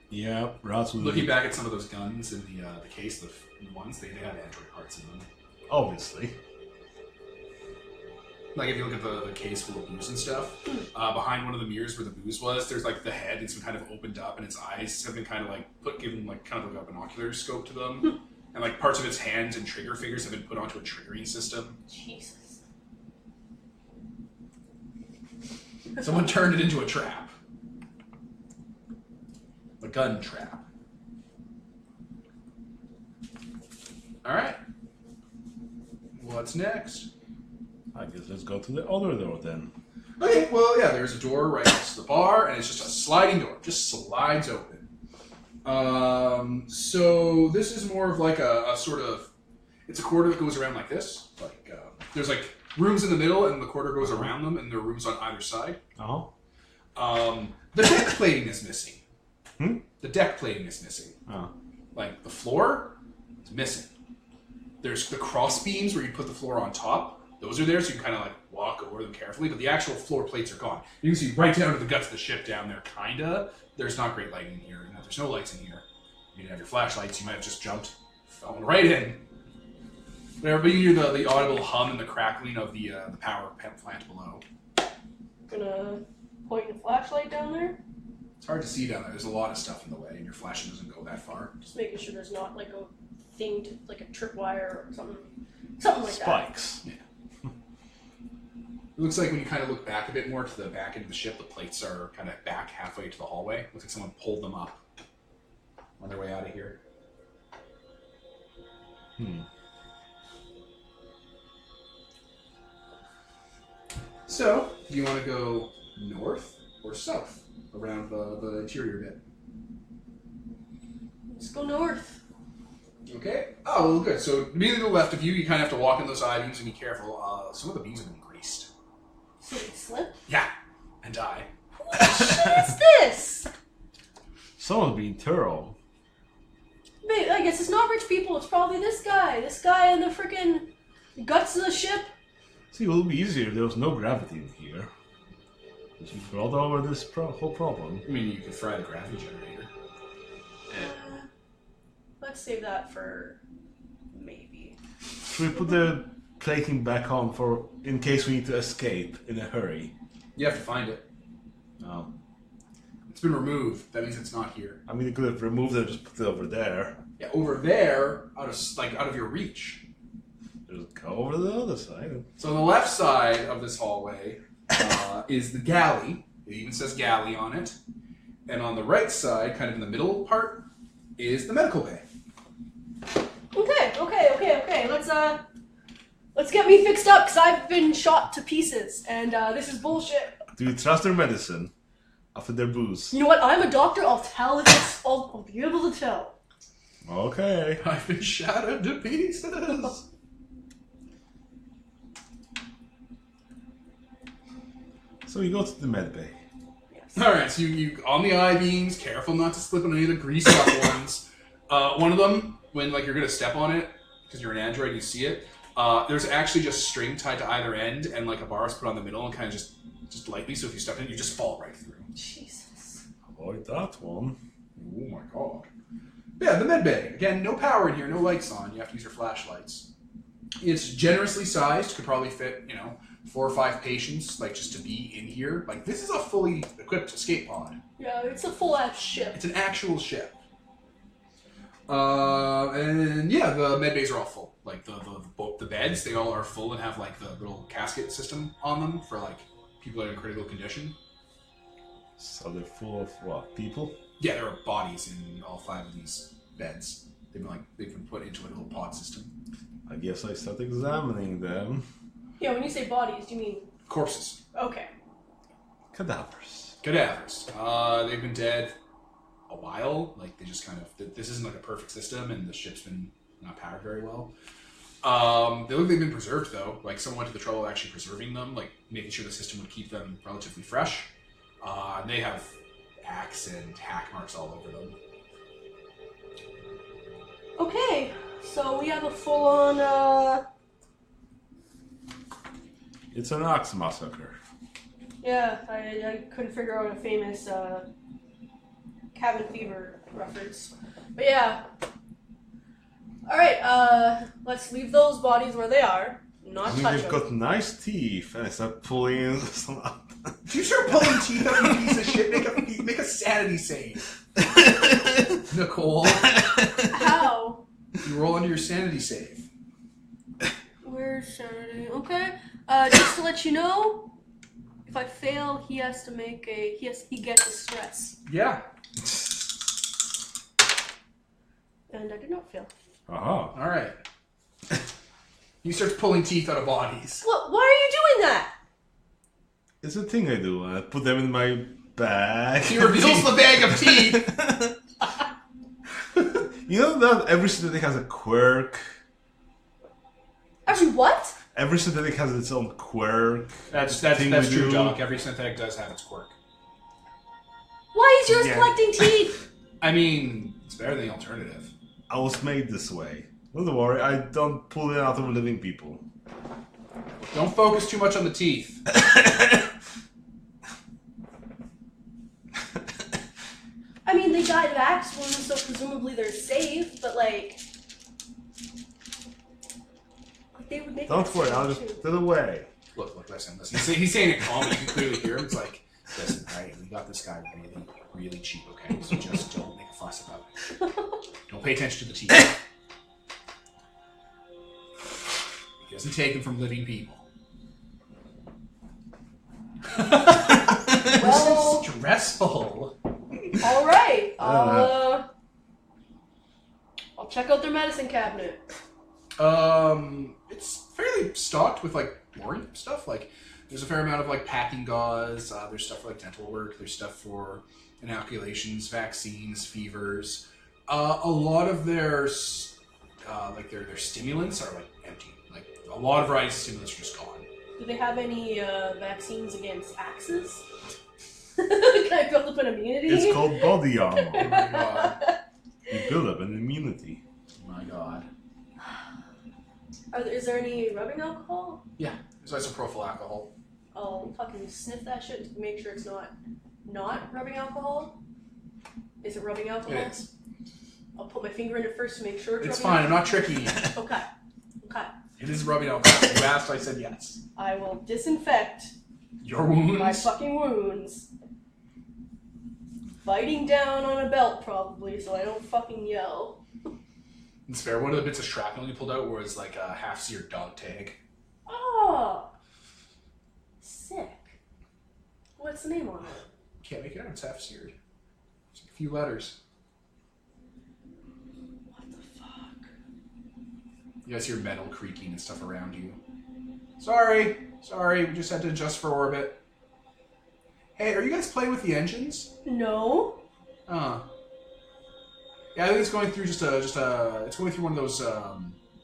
Yeah, rats will Looking back at some of those guns in the case, the ones, they had android parts in them. obviously. Like if you look at the case full of booze and stuff, behind one of the mirrors where the booze was, there's like the head. It's been kind of opened up, and its eyes have been kind of like given like kind of like a binocular scope to them, and like parts of its hands and trigger fingers have been put onto a triggering system. Jesus. Someone turned it into a trap, a gun trap. All right, what's next? I guess let's go to the other door then. Okay, well, yeah, there's a door right next to the bar, and it's just a sliding door. Just slides open. So this is more of like a sort of... It's a corridor that goes around like this. Like there's like rooms in the middle, and the corridor goes around them, and there are rooms on either side. Oh. The deck plating is missing. Hmm? The deck plating is missing. Oh. Like, the floor It's missing. There's the cross beams where you put the floor on top. Those are there, so you can kind of like walk over them carefully. But the actual floor plates are gone. You can see right down to the guts of the ship down there, kinda. There's not great lighting in here. You know, there's no lights in here. You didn't have your flashlights. You might have just jumped, fallen right in. But you hear the audible hum and the crackling of the power plant below. Gonna point the flashlight down there. It's hard to see down there. There's a lot of stuff in the way, and your flashing doesn't go that far. Just making sure there's not like a thing to like a tripwire or something like that. Spikes. Yeah. It looks like when you kind of look back a bit more to the back end of the ship, the plates are kind of back halfway to the hallway. Looks like someone pulled them up on their way out of here. So, do you want to go north or south around the interior bit? Let's go north. Okay. Oh, well, good. So, immediately to the left of you, you kind of have to walk in those eye beams and be careful. Some of the beams have been greased. So we slip? Yeah, and die. What the shit is this? Someone's being thorough. Wait, I guess it's not rich people, it's probably this guy. This guy in the freaking guts of the ship. See, it would be easier if there was no gravity in here. Because we brought over this whole problem. I mean, you could fry the gravity generator. Let's save that for maybe. Should we put the plating back on for in case we need to escape in a hurry? You have to find it. No. It's been removed. That means it's not here. I mean, you could have removed it and just put it over there. Yeah, over there, out of your reach. Just go over to the other side. So on the left side of this hallway is the galley. It even says galley on it. And on the right side, kind of in the middle part, is the medical bay. Okay. Let's get me fixed up because I've been shot to pieces and this is bullshit. Do you trust their medicine after their booze? You know what? I'm a doctor. I'll tell if it's. I'll be able to tell. Okay. I've been shattered to pieces. So we go to the med bay. Yes. Alright, so you on the I-beams, careful not to slip on any of the greased up ones. One of them, when you're going to step on it, because you're an android, you see it, there's actually just string tied to either end, and a bar is put on the middle, and kind of just lightly, so if you step in, you just fall right through. Jesus. Avoid that one. Oh my god. Yeah, the med bay. Again, no power in here, no lights on. You have to use your flashlights. It's generously sized. Could probably fit, 4 or 5 patients, just to be in here. This is a fully equipped escape pod. Yeah, it's a full-ass ship. It's an actual ship. And yeah, the med bays are all full. The beds, they all are full and have the little casket system on them for people that are in critical condition. So they're full of what? People? Yeah, there are bodies in all 5 of these beds. They've been put into a little pod system. I guess I start examining them. Yeah, when you say bodies, do you mean... Corpses. Okay. Cadavers. Cadavers. They've been dead a while. They just kind of... This isn't a perfect system, and the ship's been not powered very well. They look like they've been preserved, though. Someone went to the trouble of actually preserving them, making sure the system would keep them relatively fresh. And they have axe and hack marks all over them. Okay, so we have a full-on, It's an ox massacre. Yeah, I couldn't figure out a famous, cabin fever reference. But yeah. Alright, let's leave those bodies where they are. Not touch they've them. got nice teeth, and I start pulling some up. If you start pulling teeth out, you piece of shit, make a sanity save. Nicole. How? You roll under your sanity save. Where's Saturday? Okay. Just to let you know, if I fail, he has to make he gets a stress. Yeah. And I did not fail. Aha. Alright. He starts pulling teeth out of bodies. What? Why are you doing that? It's a thing I do. I put them in my bag. He reveals the bag of teeth. You know that every synthetic has a quirk? Every what? Every synthetic has its own quirk. That's Thing we true, do. Doc. Every synthetic does have its quirk. Why is yours Yeah. collecting teeth? I mean, it's better than the alternative. I was made this way. Don't worry, I don't pull it out of living people. Don't focus too much on the teeth. I mean, they died of axe wounds, so presumably they're safe, but like they would make. Don't worry, I'll just put it away. Look, listen. He's saying it calm, you can clearly hear him. It's like, listen, alright, we got this guy really, really cheap, okay? So just don't make a fuss about it. Don't pay attention to the teeth. He doesn't take them from living people. Well, This is stressful. all right. I'll check out their medicine cabinet. It's fairly stocked with like boring stuff. Like, there's a fair amount of like packing gauze. There's stuff for like dental work. There's stuff for inoculations, vaccines, fevers. A lot of their like their stimulants are like empty. Like a lot of varieties of stimulants are just gone. Do they have any vaccines against axes? Can I build up an immunity? It's called body armor. Oh my god. You build up an immunity. Oh my god. Is there any rubbing alcohol? Yeah, there's isopropyl alcohol. I'll fucking sniff that shit to make sure it's not rubbing alcohol. Is it rubbing alcohol? It is. I'll put my finger in it first to make sure it's It's rubbing fine. I'm not tricking you. alcohol. Okay. It is rubbing alcohol. You asked, I said yes. I will disinfect Your wounds. my fucking wounds. Biting down on a belt, probably, so I don't fucking yell. It's fair. One of the bits of shrapnel you pulled out was like a half-seared dog tag. Oh! Sick. What's the name on it? Can't make it out. It's half-seared. It's a few letters. What the fuck? You guys hear metal creaking and stuff around you. Sorry. We just had to adjust for orbit. Hey, are you guys playing with the engines? No. Yeah, I think it's going through it's going through one of those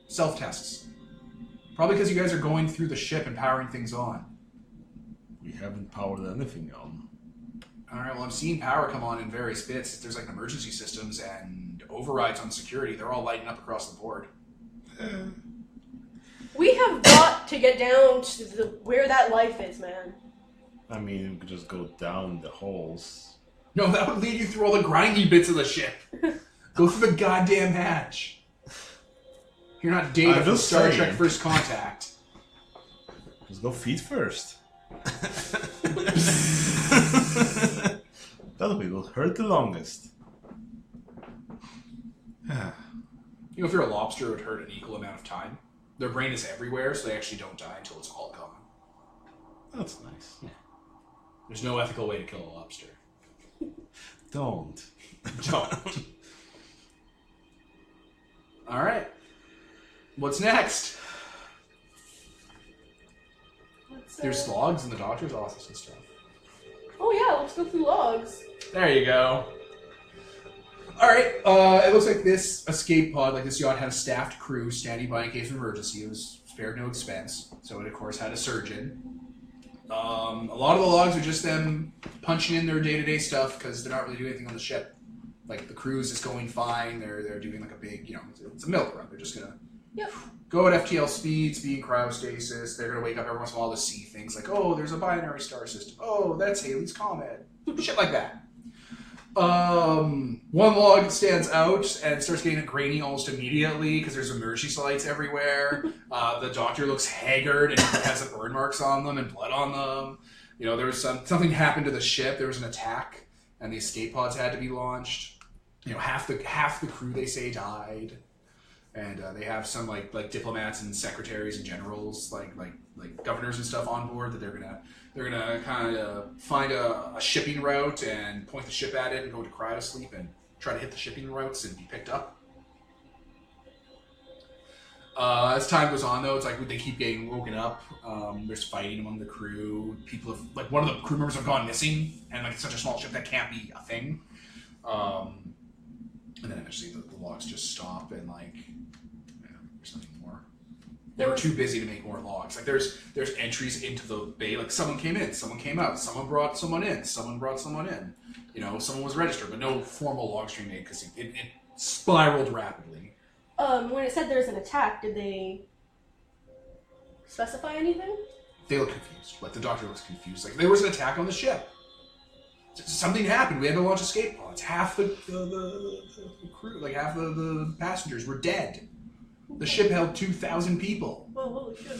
self-tests. Probably because you guys are going through the ship and powering things on. We haven't powered anything on. Alright, well I'm seeing power come on in various bits. There's like emergency systems and overrides on security. They're all lighting up across the board. We have got to get down to where that life is, man. I mean, we could just go down the holes. No, that would lead you through all the grindy bits of the ship. Go through the goddamn hatch. You're not Data I'm from just Star saying. Trek First Contact. Let's go feet first. That will hurt the longest. You know, if you're a lobster, it would hurt an equal amount of time. Their brain is everywhere, so they actually don't die until it's all gone. That's nice. Yeah. There's no ethical way to kill a lobster. Don't. Don't. Alright. What's next? There's logs in the doctor's office and stuff. Oh yeah, let's go through logs. There you go. Alright, it looks like this escape pod, like this yacht, had a staffed crew standing by in case of emergency. It was spared no expense. So it, of course, had a surgeon. A lot of the logs are just them punching in their day-to-day stuff because they're not really doing anything on the ship. Like, the cruise is going fine. They're doing, like, a big, it's a milk run. They're just going to go at FTL speeds, be in cryostasis. They're going to wake up every once in a while to see things like, oh, there's a binary star system. Oh, that's Halley's Comet. Shit like that. One log stands out and starts getting grainy almost immediately because there's emergency lights everywhere. The doctor looks haggard and has burn marks on them and blood on them. There was something happened to the ship. There was an attack and the escape pods had to be launched. Half the crew, they say, died. And they have some like diplomats and secretaries and generals, like governors and stuff on board that they're gonna kind of find a shipping route and point the ship at it and go to cryosleep and try to hit the shipping routes and be picked up. As time goes on, though, it's like they keep getting woken up. There's fighting among the crew. People have, like, one of the crew members have gone missing, and like it's such a small ship that can't be a thing. And then eventually the logs just stop and there's nothing more. They were too busy to make more logs. Like there's entries into the bay. Like someone came in, someone came out, someone brought someone in, someone brought someone in. Someone was registered, but no formal log stream made because it spiraled rapidly. When it said there's an attack, did they specify anything? They look confused. Like, the doctor looks confused. Like, there was an attack on the ship. Something happened. We had to launch escape pods. Half the crew, like half the passengers were dead. The ship held 2,000 people. Oh, holy shit.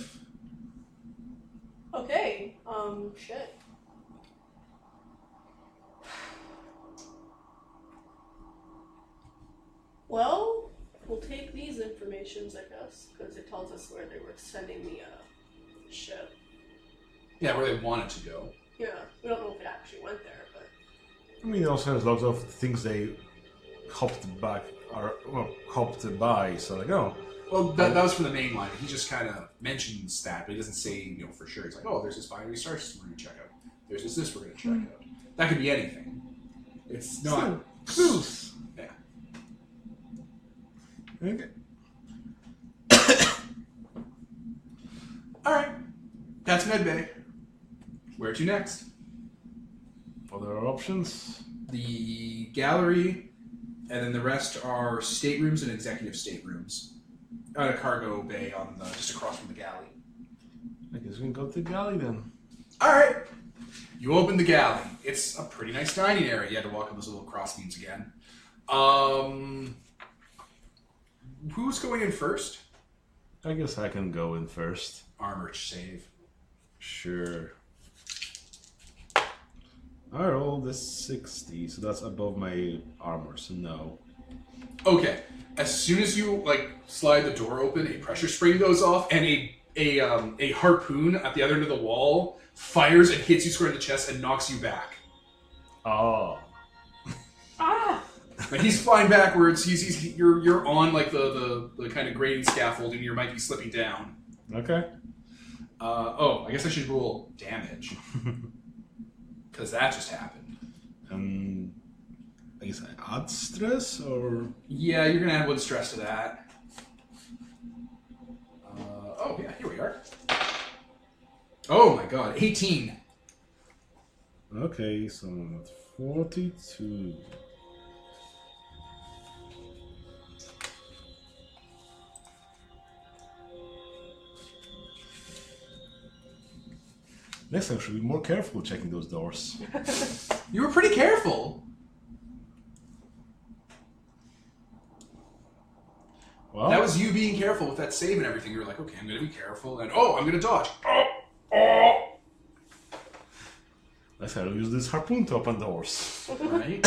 Okay, shit. Well, we'll take these informations, I guess, because it tells us where they were sending the ship. Yeah, where they wanted to go. Yeah, we don't know if it actually went there, but... I mean, it also has lots of things they hoped by, so like, oh. Well, that was for the main line. He just kind of mentions that, but he doesn't say, for sure. He's like, oh, there's this binary star system we're going to check out. There's this we're going to check out. That could be anything. It's not... Truth. Yeah. Okay. Alright. That's Medbay. Where to next? Other options? The gallery, and then the rest are staterooms and executive staterooms. At a cargo bay on just across from the galley. I guess we can go to the galley then. Alright. You open the galley. It's a pretty nice dining area. You had to walk up those little crossbeams again. Who's going in first? I guess I can go in first. Armor save. Sure. I rolled a 60, so that's above my armor, so no. Okay. As soon as you slide the door open, a pressure spring goes off, and a harpoon at the other end of the wall fires and hits you square in the chest and knocks you back. Oh. Ah! Like he's flying backwards. You're on the kind of grading scaffolding. You might be slipping down. Okay. I guess I should roll damage because that just happened. I guess I add stress or Yeah, you're gonna add 1 stress to that. Yeah, here we are. Oh my god, 18. okay, so I'm at 42. Next time, I should be more careful checking those doors. You were pretty careful. Well, That was you being careful with that save and everything. You were like, okay, I'm gonna be careful, and I'm gonna dodge. let's have to use this harpoon to open doors. Right.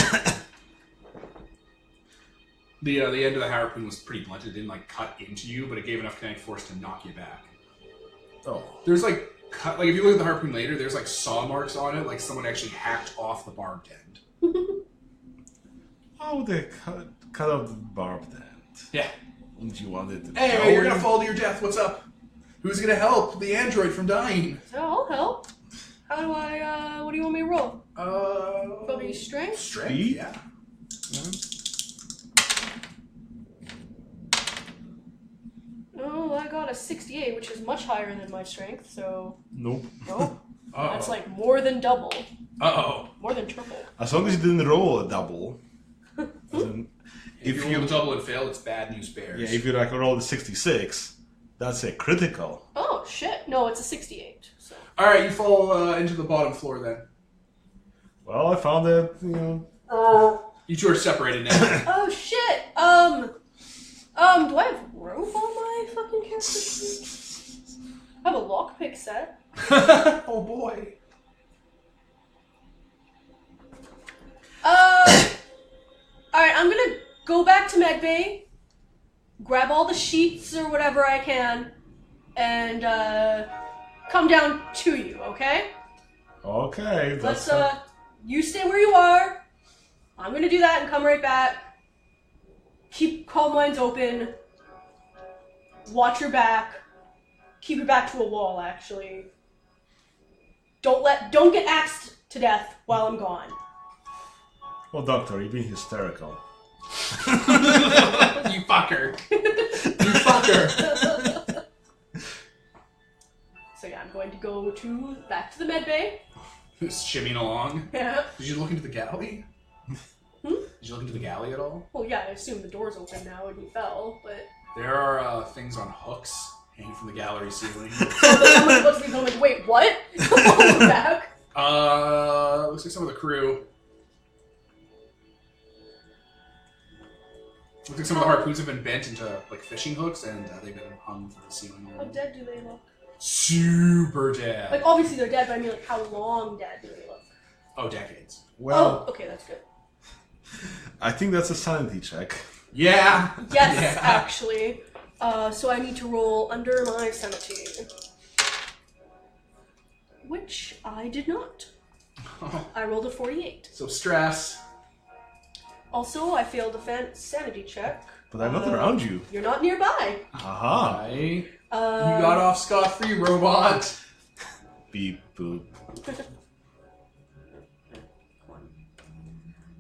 The end of the harpoon was pretty blunt. It didn't cut into you, but it gave enough kinetic force to knock you back. Oh. There's if you look at the harpoon later, there's saw marks on it, like someone actually hacked off the barbed end. Oh, they cut off the barbed end. Yeah. And you wanted to Hey, you're gonna fall to your death. What's up? Who's gonna help the android from dying? So I'll help. How do I, what do you want me to roll? Probably strength? Strength, Speed? yeah. Oh, I got a 68, which is much higher than my strength, so... Nope. Nope. Uh-oh. That's more than double. Uh-oh. More than triple. As long as you didn't roll a double. If you roll a double and fail, it's bad news bears. Yeah, if you roll the 66, that's a critical. Oh, shit. No, it's a 68. So. Alright, you fall into the bottom floor then. Well, I found that, You two are separated now. Oh, shit. Do I have rope on my fucking character sheet? I have a lockpick set. Oh boy. Alright, I'm gonna go back to medbay, grab all the sheets or whatever I can, and come down to you, okay? Okay, Let's that's you stay where you are. I'm gonna do that and come right back. Keep calm minds open. Watch your back. Keep your back to a wall, actually. Don't get axed to death while I'm gone. Well, Doctor, you're being hysterical. You fucker. You fucker. So yeah, I'm going to go back to the med bay. Shimmying along. Yeah. Did you look into the galley? Hmm? Did you look into the galley at all? Well, yeah, I assume the door's open now and he fell, but... There are things on hooks hanging from the gallery ceiling. Someone looks at me going like, wait, what? On the back? Looks like some of the crew. Looks like some of the harpoons have been bent into like fishing hooks, and they've been hung from the ceiling. How dead do they look? Super dead. Like, obviously they're dead, but I mean, like, how long dead do they look? Oh, decades. Well, oh, okay, that's good. I think that's a sanity check. Yeah. Yes, Yeah. actually. So I need to roll under my sanity. Which I did not. I rolled a 48. So stress. Also, I failed a sanity check. But I'm not around you. You're not nearby. Aha. Right. You got off scot-free, robot. Beep boop.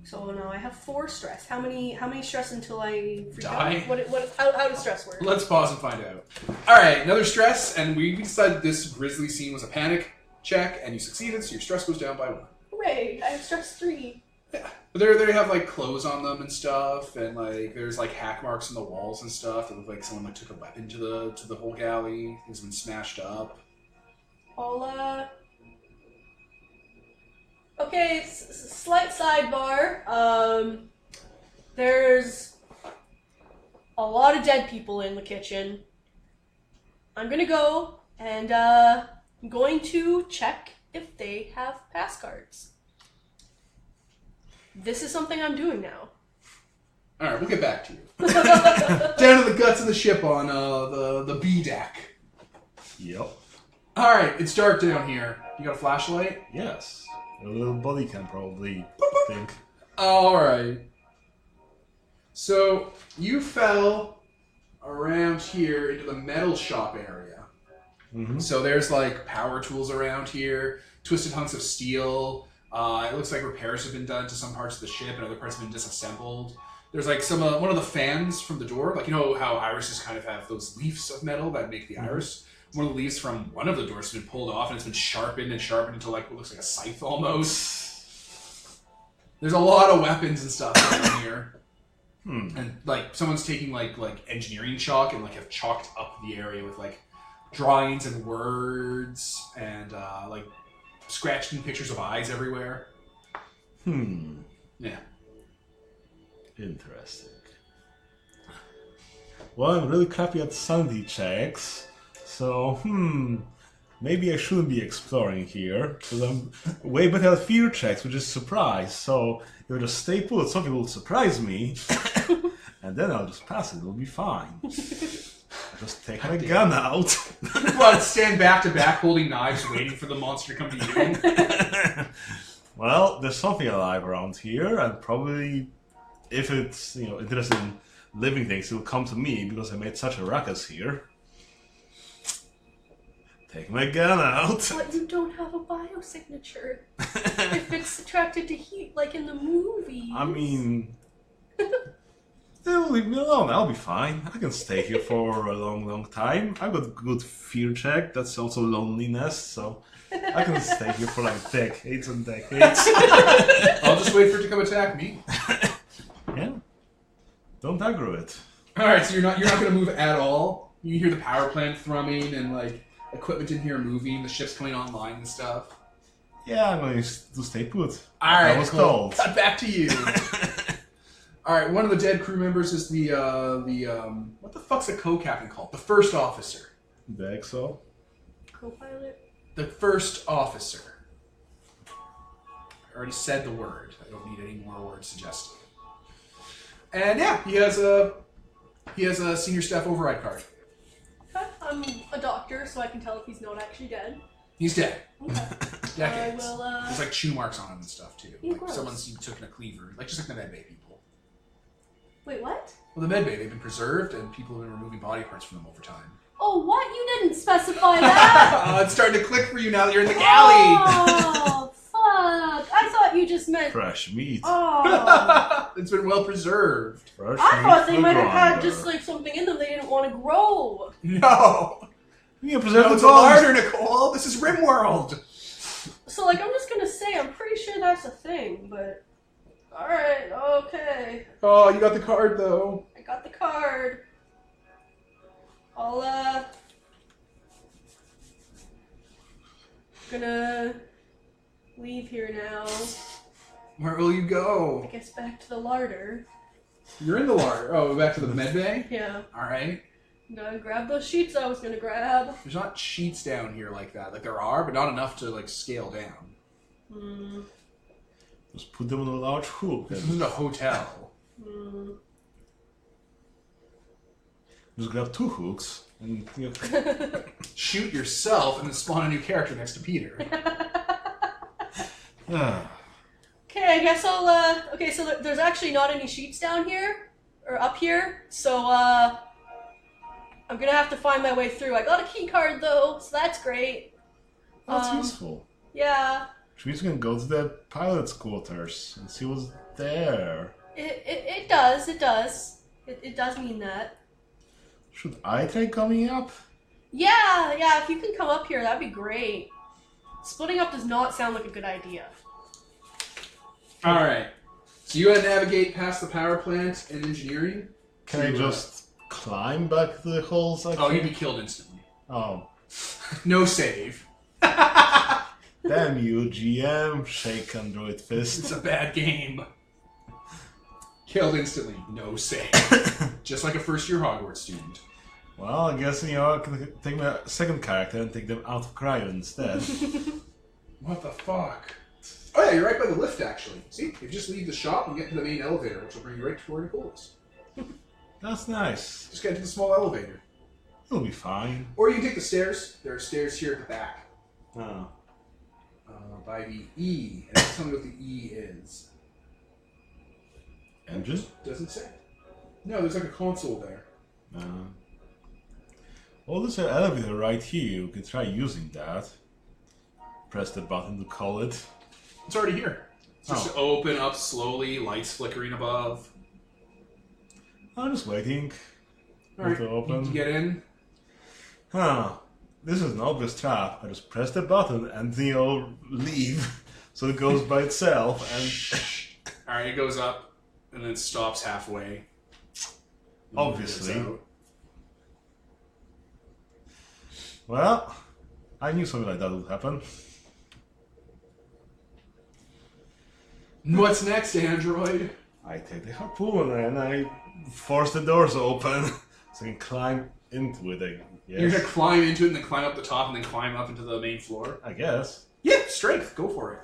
So now I have 4 stress. How many stress until I freak Die? out? How does stress work? Let's pause and find out. All right, another stress, and we decided this grisly scene was a panic check, and you succeeded, so your stress goes down by 1. Hooray! I have stress 3. Yeah, but they have like clothes on them and stuff, and like there's like hack marks on the walls and stuff. It look like someone like took a weapon to the whole galley. Things have been smashed up. Okay, slight sidebar. There's a lot of dead people in the kitchen. I'm gonna go and I'm going to check if they have pass cards. This is something I'm doing now. All right, we'll get back to you. Down to the guts of the ship on the B deck. Yep. All right, it's dark down here. You got a flashlight? Yes. A little body can probably think. All right. So you fell around here into the metal shop area. Mm-hmm. So there's like power tools around here, twisted hunks of steel. It looks like repairs have been done to some parts of the ship, and other parts have been disassembled. There's like some one of the fans from the door, like you know how irises kind of have those leaves of metal that make the iris. One of the leaves from one of the doors has been pulled off, and it's been sharpened until like what looks like a scythe almost. There's a lot of weapons and stuff down here. And like someone's taking like engineering chalk and like have chalked up the area with like drawings and words and like scratched in pictures of eyes everywhere. Yeah. Interesting. Well, I'm really crappy at sanity checks, so maybe I shouldn't be exploring here, because I'm way better at fear checks, which is surprise. So if I just stay put, something will surprise me, and then I'll just pass it. It'll be fine. I just take my gun out. What? Stand back to back, holding knives, waiting for the monster to come to you. Well, there's something alive around here, and probably if it's interested in living things, it will come to me because I made such a ruckus here. Take my gun out. But you don't have a biosignature. If it's attracted to heat, like in the movies. I mean, they'll leave me alone. I'll be fine. I can stay here for a long, long time. I've got good fear check. That's also loneliness, so I can stay here for like decades and decades. I'll just wait for it to come attack me. Yeah. Don't aggro it. All right, so you're not going to move at all. You hear the power plant thrumming and like equipment in here moving. The ship's coming online and stuff. Yeah, I'm going to stay put. All right, I was cool. told. Cut back to you. All right, one of the dead crew members is the what the fuck's a co-captain called? The first officer. The EXO. Co-pilot? The first officer. I already said the word. I don't need any more words suggested. And yeah, he has a senior staff override card. Okay, I'm a doctor, so I can tell if he's not actually dead. He's dead. Okay. Decades. I will, There's like chew marks on him and stuff too. Yeah, Like gross. someone's taken a cleaver, like just like the medbay people. Wait, what? Well, the medbay, they've been preserved, and people have been removing body parts from them over time. Oh, what? You didn't specify that! It's starting to click for you now that you're in the galley! Oh, fuck! I thought you just meant... Fresh meat. Oh. It's been well preserved. Fresh I meat thought they for might have had grinder. just like something in them they didn't want to grow. No! You can preserve No, the it's a bones. larder, Nicole! This is RimWorld! So, like, I'm just gonna say, I'm pretty sure that's a thing, but... Alright, Okay. Oh, you got the card though. I got the card. I'll gonna leave here now. Where will you I go? guess back to the larder. You're in the larder. Oh, back to the med bay? Yeah. Alright. I'm gonna grab those sheets I was gonna grab. There's not sheets down here like that. Like there are, but not enough to like scale down. Hmm. Just put them on a large hook. This And isn't a hotel. Hmm. just grab 2 hooks and Shoot yourself and then spawn a new character next to Peter. Okay, I guess I'll, okay, so there's actually not any sheets down here, or up here, so, I'm gonna have to find my way through. I got a key card, though, so that's great. That's useful. Yeah, Which means we can go to the pilot's quarters and see what's there. it does, it does. It does mean that. Should I try coming up? Yeah, if you can come up here, that'd be great. Splitting up does not sound like a good idea. Alright. So you gotta navigate past the power plant and engineering. Can I just climb back to the holes? Oh, you'd be killed instantly. Oh. No save. Damn you, GM. Shake Android It's fist. a bad game. Killed instantly. No save. Just like a first-year Hogwarts student. Well, I guess, I can take my second character and take them out of cryo instead. What the fuck? Oh yeah, you're right by the lift, actually. See? If you just leave the shop and get to the main elevator, which will bring you right to where Nicole's. That's nice. Just get to the small elevator. It'll be fine. Or you can take the stairs. There are stairs here at the back. Oh. By the E. And tell me what the E is. Engine? Doesn't say. No, there's like a console there. Well, there's an elevator right here. You can try using that. Press the button to call it. It's already here. It's just open up slowly, lights flickering above. I'm just waiting. Alright, to open. you get in. Huh. This is an obvious trap. I just press the button and leave. So it goes by itself and... Alright, it goes up and then stops halfway. Obviously. And Well, I knew something like that would happen. what's next, Android? I take the harpoon and I force the doors open so I can climb into it. You're gonna climb into it and then climb up the top and then climb up into the main floor? I guess. Yeah, strength. Go for it.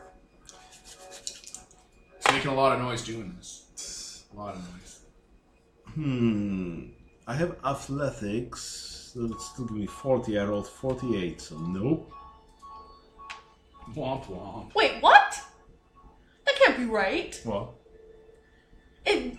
It's making a lot of noise doing this. A lot of noise. I have athletics. So it's still give me 40. I rolled 48, so nope. Womp womp. Wait, what? That can't be right. Well, It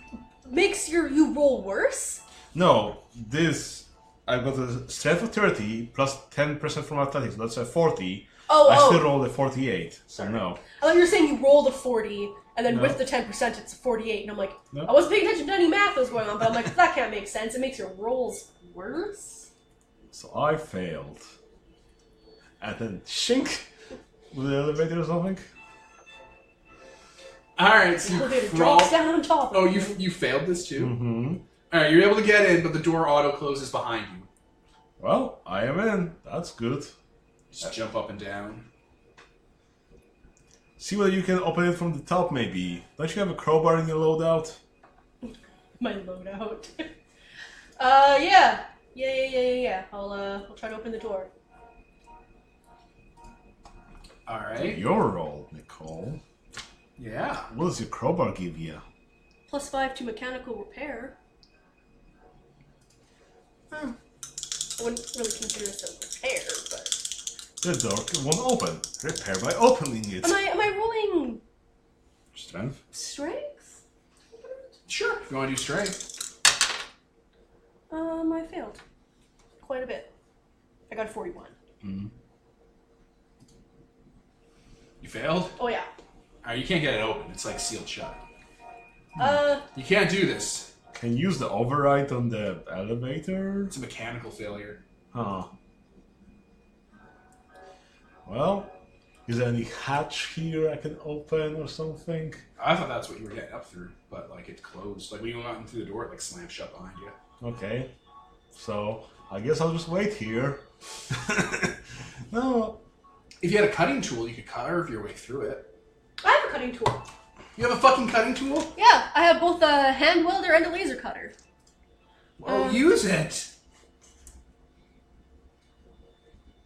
makes you roll worse? no, this... I've got a strength of 30 plus 10% from athletics. That's a 40. I still rolled a 48, so Sorry. no. I thought you were saying you rolled a 40, and then No. with the 10% it's a 48, and I'm like, No. I wasn't paying attention to any math that was going on, but I'm like, that can't make sense. It makes your rolls worse? So I failed. And then shink with the elevator or something. Alright, so The you elevator crawl. drops down on top. Oh, you failed this too? Mm-hmm. Alright, you're able to get in, but the door auto closes behind you. Well, I am in. That's good. Just jump up and down. See whether you can open it from the top, maybe. Don't you have a crowbar in your loadout? My loadout. Yeah. I'll try to open the door. Alright. Your roll, Nicole. Yeah. What does your crowbar give you? +5 to mechanical repair. I wouldn't really consider this a repair, but... The door won't open. Repair by opening it. Am I rolling Strength? strength? Sure. If you want to do strength. I failed. Quite a bit. I got a 41. You failed? Oh yeah. Alright, you can't get it open. It's like sealed shut. You can't do this. Can you use the override on the elevator? It's a mechanical failure. Huh. Well, Is there any hatch here I can open or something? I thought that's what you were getting up through, but like it closed. Like when you went out and through the door, it like slammed shut behind you. Okay. So, I guess I'll just wait here. No. If you had a cutting tool, you could carve your way through it. I have a cutting tool. You have a fucking cutting tool? Yeah, I have both a hand welder and a laser cutter. Well, use it.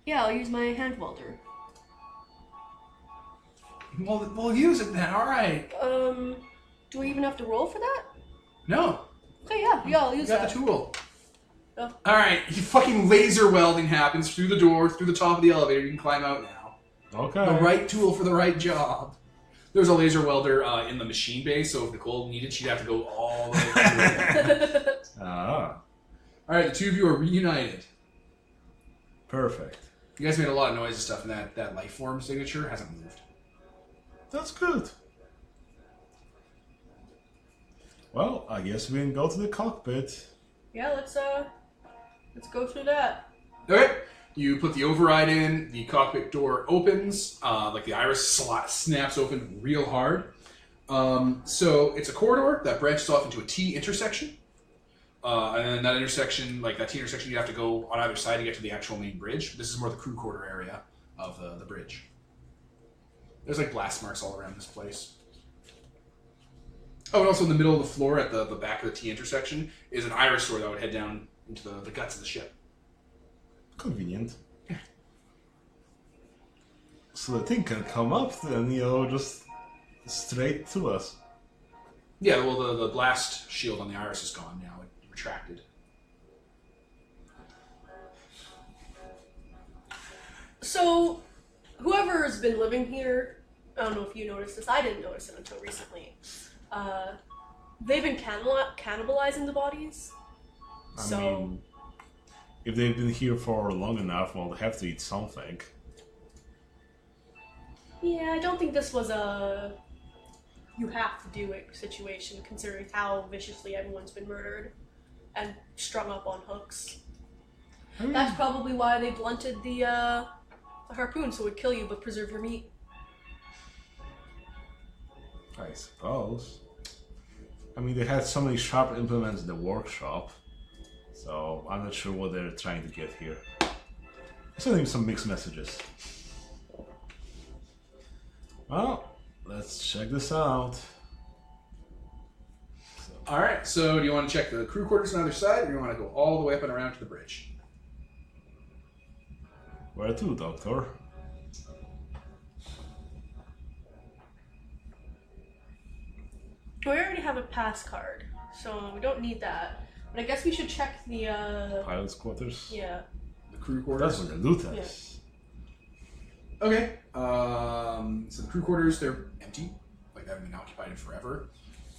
Yeah, I'll use my hand welder. Well, we'll use it then. All right. Do we even have to roll for that? No, Okay, yeah, I'll you use got that. the tool. Oh. All right. Fucking laser welding happens through the door, through the top of the elevator. You can climb out now. Okay. The right tool for the right job. There's a laser welder in the machine bay, so if Nicole needed, she'd have to go all the way through. Ah, All right, the two of you are reunited. perfect. You guys made a lot of noise and stuff, and that life form signature hasn't moved. That's good. Well, I guess we can go to the cockpit. Yeah, let's go through that. Okay. You put the override in, the cockpit door opens, like the iris snaps open real hard. So it's a corridor that branches off into a T intersection. And then that intersection, like that T intersection, you have to go on either side to get to the actual main bridge. This is more the crew quarter area of the bridge. There's like blast marks all around this place. Oh, and also in the middle of the floor at the back of the T intersection is an iris door that would head down into the guts of the ship. Convenient. So the thing can come up and, just straight to us. Yeah, well, the blast shield on the iris is gone now. It retracted. So, whoever has been living here, I don't know if you noticed this, I didn't notice it until recently. They've been cannibalizing the bodies. I mean, if they've been here for long enough, well, they have to eat something. Yeah, I don't think this was a you have to do it situation, considering how viciously everyone's been murdered and strung up on hooks. I mean, That's probably why they blunted the harpoon, so it would kill you but preserve your meat. I suppose. I mean, they had so many sharp implements in the workshop, so I'm not sure what they're trying to get here. Sending some mixed messages. Well, let's check this out. All right, so do you want to check the crew quarters on either side, or do you want to go all the way up and around to the bridge? Where to, Doctor? We already have a pass card, so we don't need that. But I guess we should check the, Pilot's quarters? yeah. The crew That's quarters? where the loot is. Okay. So the crew quarters, they're empty. Like, they haven't been occupied in forever.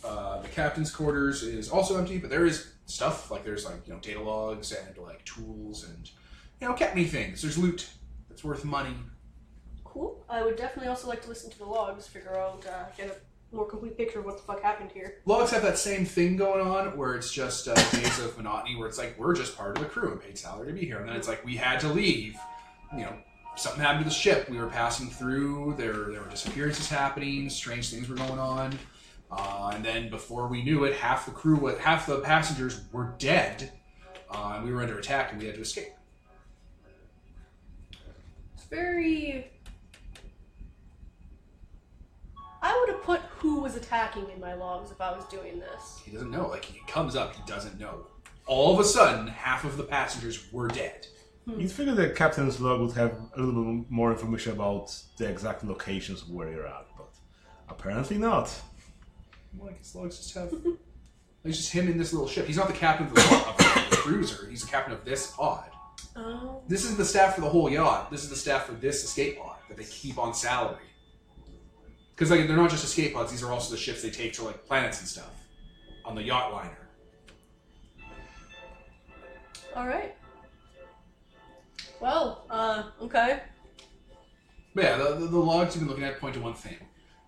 The captain's quarters is also empty, but there is stuff. Like, there's, like, data logs and, like, tools and, kept me things. There's loot that's worth money. Cool. I would definitely also like to listen to the logs, figure out, get a more complete picture of what the fuck happened here. Logs have that same thing going on where it's just days of monotony where it's like, we're just part of the crew and paid salary to be here. And then it's like, we had to leave. Something happened to the ship. We were passing through. There were disappearances happening. Strange things were going on. And then before we knew it, half the passengers were dead. And we were under attack and we had to escape. It's very... I would have put who was attacking in my logs if I was doing this. He doesn't know. Like, he comes up, he doesn't know. All of a sudden, half of the passengers were dead. You'd figure the captain's log would have a little bit more information about the exact locations of where you're at, but apparently not. Like, his logs just have... It's just him in this little ship. He's not the captain of the cruiser. He's the captain of this pod. Oh. This is the staff for the whole yacht. This is the staff for this escape pod that they keep on salary. Because they're not just escape pods. These are also the ships they take to like planets and stuff on the yacht liner. All right. Well, okay. But yeah, the logs you've been looking at point to one thing.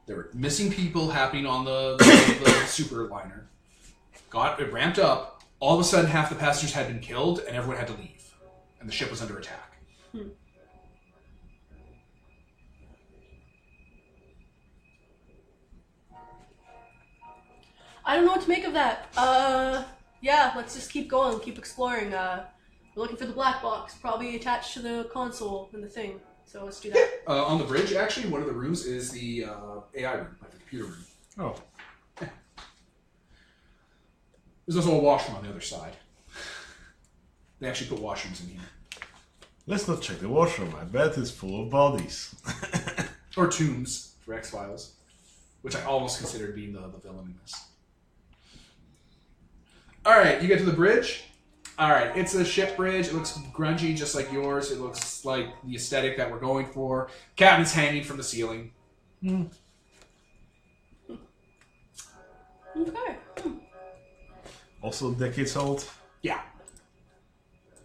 There were missing people happening on the super liner. It ramped up. All of a sudden, half the passengers had been killed, and everyone had to leave. And the ship was under attack. I don't know what to make of that. Yeah, let's just keep going, keep exploring. We're looking for the black box, probably attached to the console and the thing. So let's do that. On the bridge, actually, one of the rooms is the AI room, like the computer room. Oh, There's also a washroom on the other side. They actually put washrooms in here. let's not check the washroom. I bet it's full of bodies. Or tombs for X-Files, which I almost considered being the villain in this. Alright, you get to the bridge. Alright, it's a ship bridge. It looks grungy just like yours. It looks like the aesthetic that we're going for. Cabin's hanging from the ceiling. Okay. Also decades old. Yeah.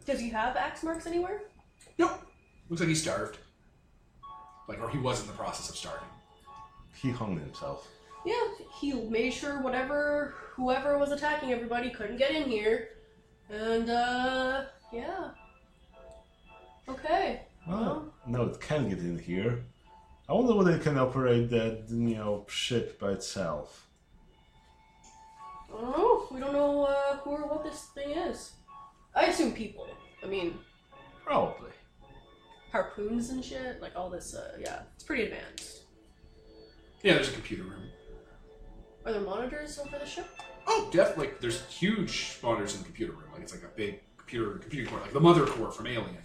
Does he have axe marks anywhere? Nope. Looks like he's starved. Or he was in the process of starving. He hung himself. Yeah, he made sure whoever was attacking everybody couldn't get in here. And, yeah. Okay. Well, no, it can get in here. I wonder whether it can operate that, ship by itself. I don't know. We don't know who or what this thing is. I assume people. I mean, Probably. harpoons and shit. Like all this, yeah. It's pretty advanced. Yeah, there's a computer room. Are there monitors over the ship? Oh, definitely. There's huge monitors in the computer room. It's like a big computing core, like the mother core from Alien.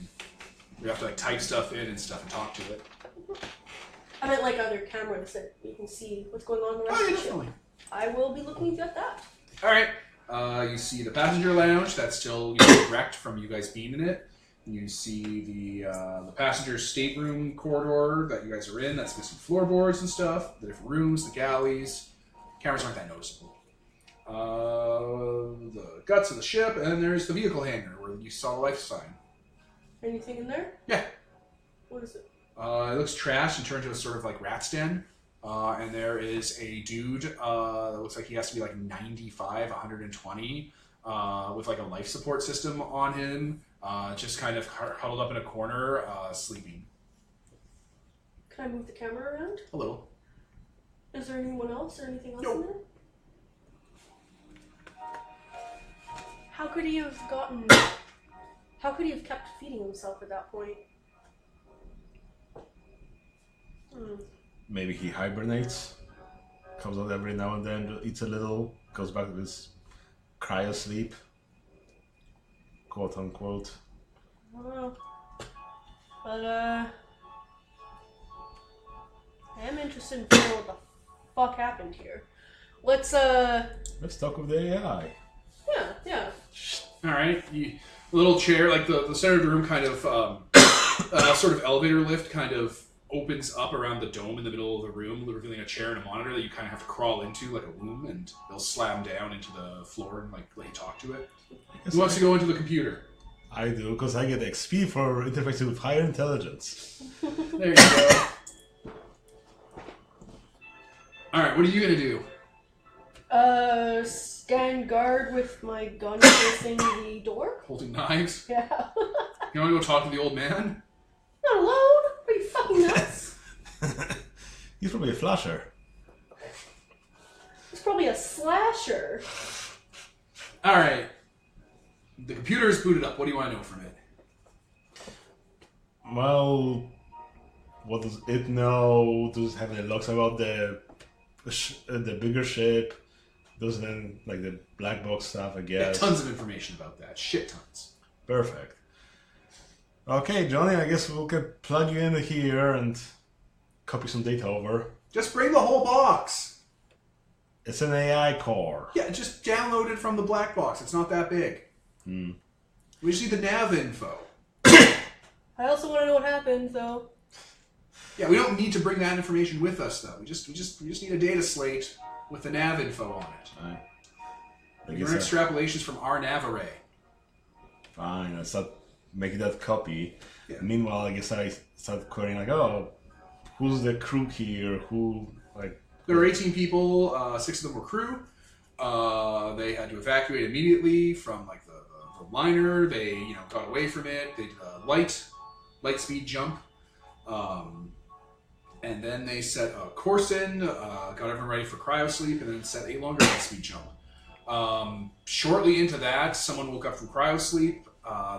You have to type stuff in and stuff and talk to it. I meant like other cameras that you can see what's going on in the rest of the ship. Definitely. I will be looking at that. All right. You see the passenger lounge that's still wrecked from you guys being in it. You see the passenger stateroom corridor that you guys are in. That's missing floorboards and stuff. The different rooms, the galleys. Cameras aren't that noticeable. The guts of the ship, and then there's the vehicle hangar where you saw a life sign. Anything in there? Yeah. What is it? It looks trashed and turned into a sort of like rat's den. And there is a dude that looks like he has to be like 95, 120, with like a life support system on him, just kind of huddled up in a corner, sleeping. Can I move the camera around? A little. Is there anyone else or anything else Nope. in there? How could he have kept feeding himself at that point? Maybe he hibernates, comes out every now and then, eats a little, goes back to his cryo sleep, quote unquote. I don't know. But, I am interested in finding what the fuck happened here. Let's talk with the AI. Yeah. Alright. A little chair, like the center of the room kind of, sort of elevator lift kind of opens up around the dome in the middle of the room, revealing a chair and a monitor that you kind of have to crawl into like a womb, and they'll slam down into the floor and like let you talk to it. Who wants to go into the computer? I do, because I get XP for interfacing with higher intelligence. There you go. Alright, what are you gonna do? Stand guard with my gun facing the door? Holding knives? Yeah. You wanna go talk to the old man? Not alone? Are you fucking nuts? He's probably a flasher. It's probably a slasher. Alright. The computer is booted up. What do you want to know from it? Well, what does it know? Does it have any logs about the bigger ship? Does it like the black box stuff? I Yeah, guess. tons of information about that. Shit tons. Perfect. Okay, Johnny, I guess we can plug you in here and copy some data over. Just bring the whole box. It's an AI core. Yeah, just download it from the black box. It's not that big. We just need the nav info. I also want to know what happened, though. Yeah, we don't need to bring that information with us, though. We just need a data slate with the nav info on it. Fine. I Your guess extrapolations from our nav array. fine. I start making that copy. Yeah. Meanwhile, I guess I start querying like, oh, who's the crew here? Who like? There were 18 people. 6 of them were crew. They had to evacuate immediately from like the liner. They got away from it. They did a light speed jump, and then they set a course in, got everyone ready for cryosleep, and then set a longer speed jump. Shortly into that, someone woke up from cryosleep.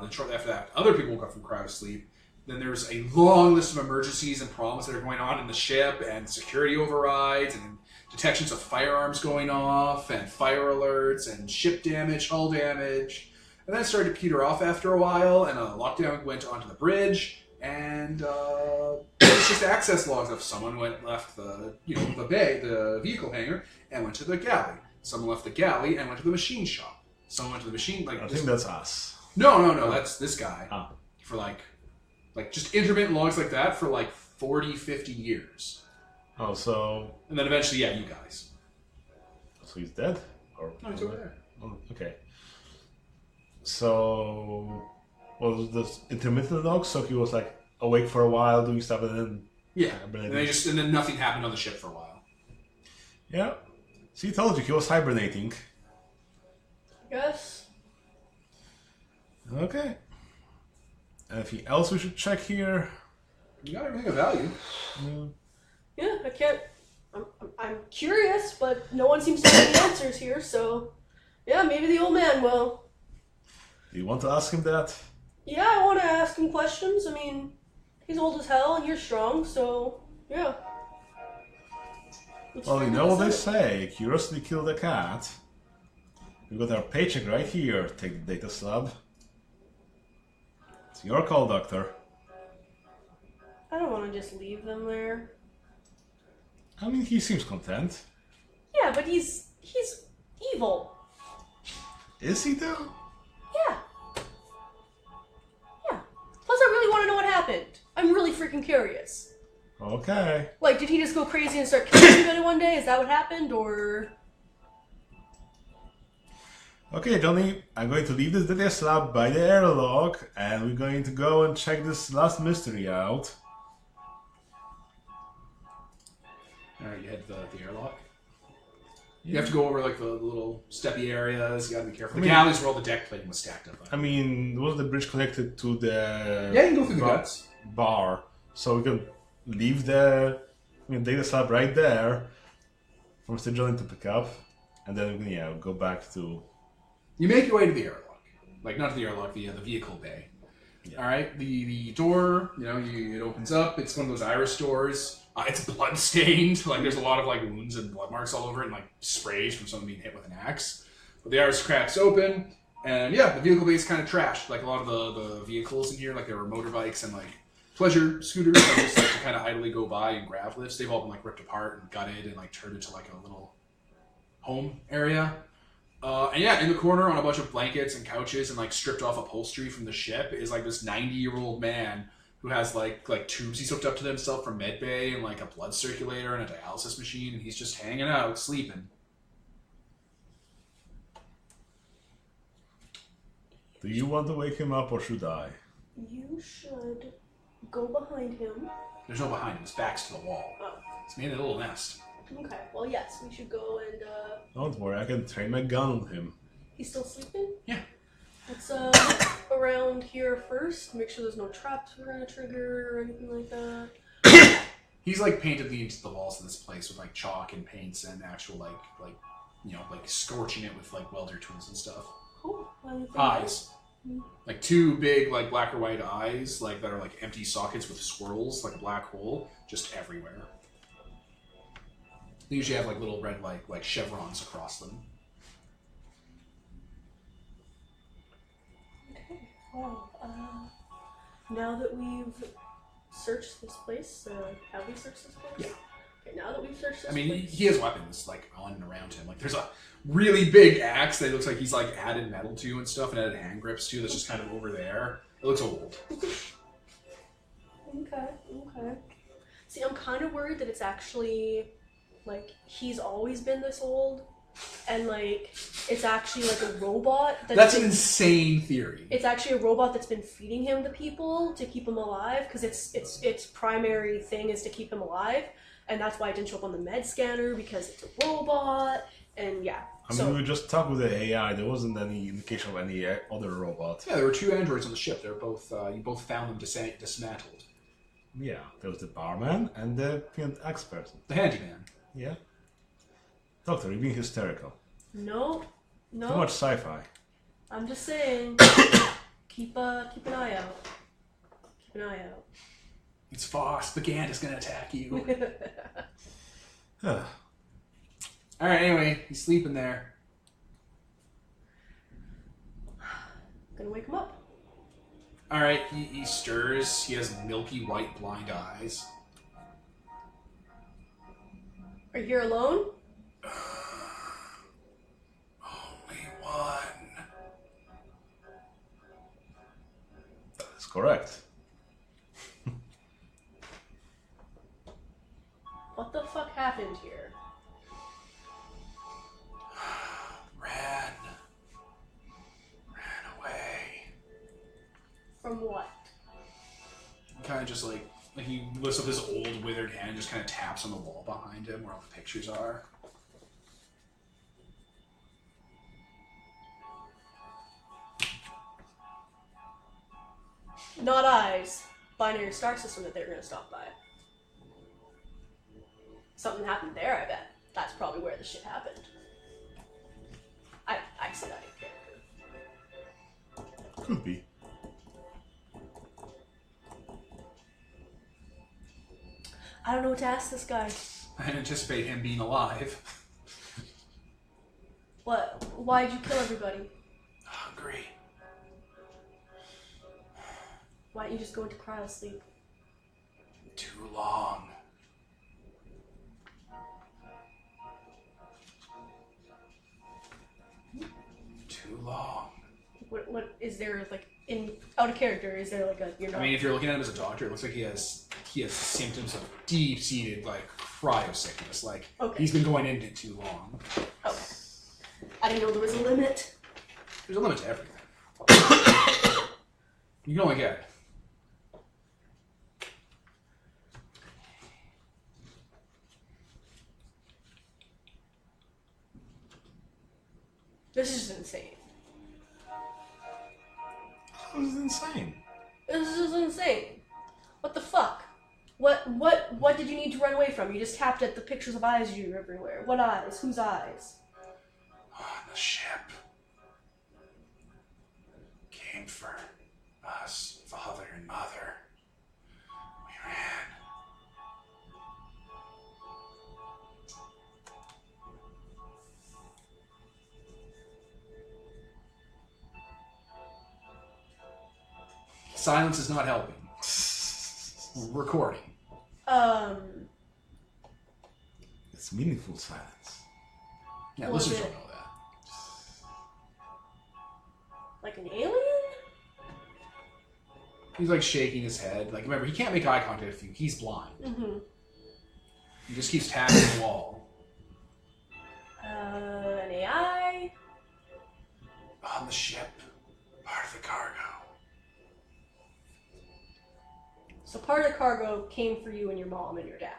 Then shortly after that, other people woke up from cryosleep. Then there's a long list of emergencies and problems that are going on in the ship, and security overrides, and detections of firearms going off, and fire alerts, and ship damage, hull damage. And then it started to peter off after a while, and a lockdown went onto the bridge, and it's just access logs of someone left the bay, the vehicle hangar, and went to the galley. Someone left the galley and went to the machine shop. Someone went to the machine I think that's us. No, that's this guy. Ah. For like just intermittent logs like that for like 40, 50 years. Oh, so... And then eventually, yeah, you guys. So he's dead? Or... No, he's over there. Oh, okay. So... Was this intermittent log? So he was like awake for a while doing stuff and then... Yeah, and then nothing happened on the ship for a while. Yeah. See, told you, he was hibernating. Yes. Okay. Anything else we should check here? You got everything of value. Yeah, I can't. I'm curious, but no one seems to have any answers here. So, yeah, maybe the old man will. Do you want to ask him that? Yeah, I want to ask him questions. I mean, he's old as hell and you're strong, so yeah. Well, you know what they say, curiosity killed the cat. We got our paycheck right here. Take the data slab. It's your call, Doctor. I don't want to just leave them there. I mean, he seems content. Yeah, but he's evil. Is he though? Yeah. Yeah. Plus, I really want to know what happened. I'm really freaking curious. Okay. Like, did he just go crazy and start killing everybody one day? Is that what happened, or...? Okay, Johnny, I'm going to leave this data slab by the airlock, and we're going to go and check this last mystery out. Alright, you head to the airlock. You have to go over like the little steppy areas. You gotta be careful. The galleys where all the deck plating was stacked up. I mean, was the bridge connected to the... Yeah, you can go through the guts. Bar. So we can leave the data slab right there for Mr. Johnny to pick up, and then we can go back to... You make your way to the airlock. Like, not to the airlock, the vehicle bay. Yeah. Alright, the door, it opens up. It's one of those iris doors. It's blood stained. Like, there's a lot of like wounds and blood marks all over it, and like sprays from someone being hit with an axe. But the iris cracks open, and yeah, the vehicle bay is kind of trashed. Like, a lot of the vehicles in here, like there were motorbikes and like pleasure scooters that just like to kind of idly go by, and grav lifts. They've all been like ripped apart and gutted and like turned into like a little home area. And yeah, in the corner on a bunch of blankets and couches and like stripped off upholstery from the ship is like this 90-year-old man who has like tubes he's hooked up to himself from medbay and like a blood circulator and a dialysis machine, and he's just hanging out, sleeping. Do you want to wake him up or should I? You should go behind him. There's no behind him, his back's to the wall. Oh. It's made a little nest. Okay, well, yes, we should go and, Don't worry, I can train my gun on him. He's still sleeping? Yeah. Let's, around here first, make sure there's no traps we're gonna trigger or anything like that. He's, like, painted the walls of this place with, like, chalk and paints and actual, like scorching it with, like, welder tools and stuff. Cool. Eyes. Like, two big, like, black or white eyes, like, that are, like, empty sockets with swirls, like a black hole, just everywhere. They usually have like little red like chevrons across them. Okay. Well, now that we've searched this place, have we searched this place? Yeah. Okay. Now that we've searched this I mean, place, he has weapons like on and around him. Like there's a really big axe that looks like he's like added metal to and stuff, and added hand grips to. That's just kind of over there. It looks old. Okay. See, I'm kind of worried that it's actually. Like, he's always been this old, and, like, it's actually, like, a robot that's an insane theory. It's actually a robot that's been feeding him to people to keep him alive, because its primary thing is to keep him alive, and that's why it didn't show up on the med scanner, because it's a robot, and yeah. I mean, we just talked with the AI, there wasn't any indication of any other robot. Yeah, there were two androids on the ship. They were both, you both found them dismantled. Yeah, there was the barman and the expert. The handyman. Yeah. Doctor, you're being hysterical. No, Too no. much sci-fi. I'm just saying. keep an eye out. Keep an eye out. It's Voss. The Gant is gonna attack you. Alright, anyway, he's sleeping there. Gonna wake him up. Alright, he stirs. He has milky white blind eyes. Are you here alone? Only one. That's correct. What the fuck happened here? Ran away. From what? Kind of just like he lifts up his old withered hand and just kind of taps on the wall behind him where all the pictures are. Not eyes. Binary star system that they were gonna stop by. Something happened there, I bet. That's probably where the shit happened. I see that in character. Could be. I don't know what to ask this guy. I anticipate him being alive. What? Why'd you kill everybody? Hungry. Why don't you just go into cryo sleep? Too long. Too long. What is there like in out of character? Is there like a you're not? I mean, if you're looking at him as a doctor, it looks like he has symptoms of deep-seated like cryo sickness. Like Okay. he's been going into it too long. Okay. I didn't know there was a limit. There's a limit to everything. You can only get. This is insane. That was insane. This is insane. What the fuck? What did you need to run away from? You just tapped at the pictures of eyes you everywhere. What eyes? Whose eyes? On the ship. Came for us, father and mother. We ran. Silence is not helping. We're recording. It's meaningful silence. Yeah, Well, listeners yeah. don't know that. Like an alien? He's like shaking his head. Like remember, he can't make eye contact with you. He's blind. Mm-hmm. He just keeps tapping the wall. An AI? On the ship, part of the cargo. So part of the cargo came for you and your mom and your dad.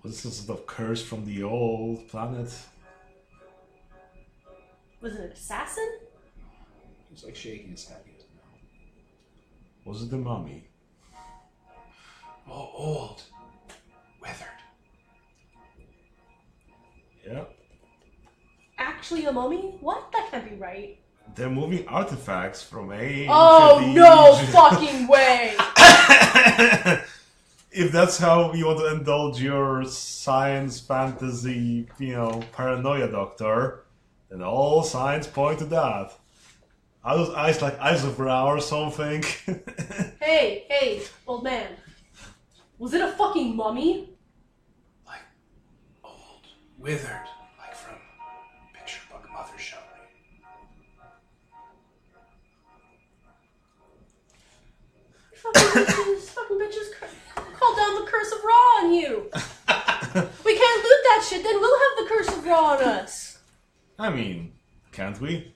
Was this sort of curse from the old planet? Was it an assassin? He's like shaking his head. He doesn't know. Was it the mummy? Oh, old, withered. Yeah. Actually a mummy? What? That can't be right. They're moving artifacts from ancient Oh no Egypt. fucking way! If that's how you want to indulge your science, fantasy, paranoia, doctor, then all signs point to that. Are those eyes like eyes of Ra or something? Hey, old man. Was it a fucking mummy? Like old, withered, like from picture book Mothership. Fucking bitches call down the curse of Ra on you. We can't loot that shit, then we'll have the curse of Ra on us. I mean, can't we?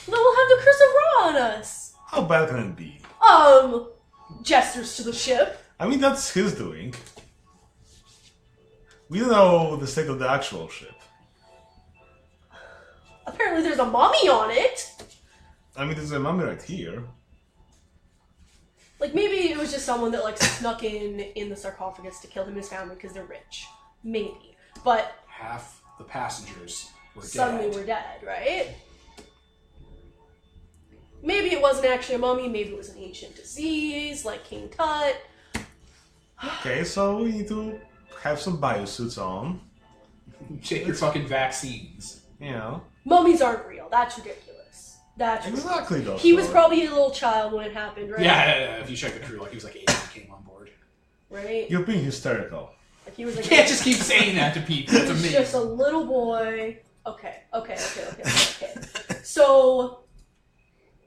Then we'll have the curse of Ra on us. How bad can it be? Gestures to the ship. I mean, that's his doing. We don't know the state of the actual ship. Apparently there's a mummy on it. I mean, there's a mummy right here. Like, maybe it was just someone that, like, snuck in the sarcophagus to kill him and his family because they're rich. Maybe. But Half the passengers were suddenly dead. we're dead, right? Maybe it wasn't actually a mummy, maybe it was an ancient disease, like King Tut. Okay, so we need to have some biosuits on. Take your fucking vaccines. You know. Mummies aren't real, that's ridiculous. That's ridiculous. Exactly, though. He was probably a little child when it happened, right? Yeah. If you check the crew, like he was like 8 when he came on board. Right? You're being hysterical. Like he was You like can't just keep saying that to people. That's He's amazing. just a little boy. Okay. So,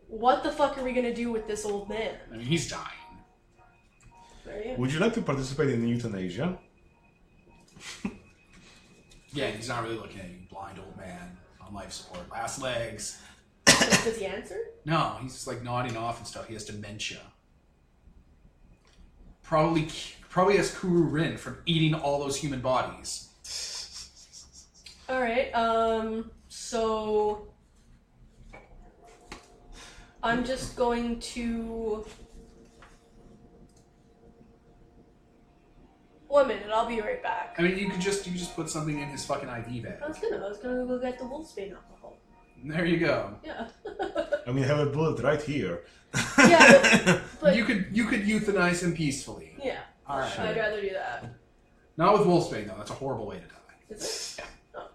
what the fuck are we gonna do with this old man? I mean, he's dying. Right? Would you like to participate in euthanasia? Yeah, he's not really looking at you, blind old man on life support, last legs. Does he answer? No, he's just like nodding off and stuff. He has dementia. Probably has Kuru Rin from eating all those human bodies. Alright, so I'm just going to 1 minute, I'll be right back. I mean, you just put something in his fucking IV bag. I was gonna go get the Wolfsbane alcohol. There you go. Yeah. I mean, I have a bullet right here. Yeah, but You could euthanize him peacefully. yeah, All right. I'd rather do that. Not with Wolfsbane though. That's a horrible way to die. Is it? Oh.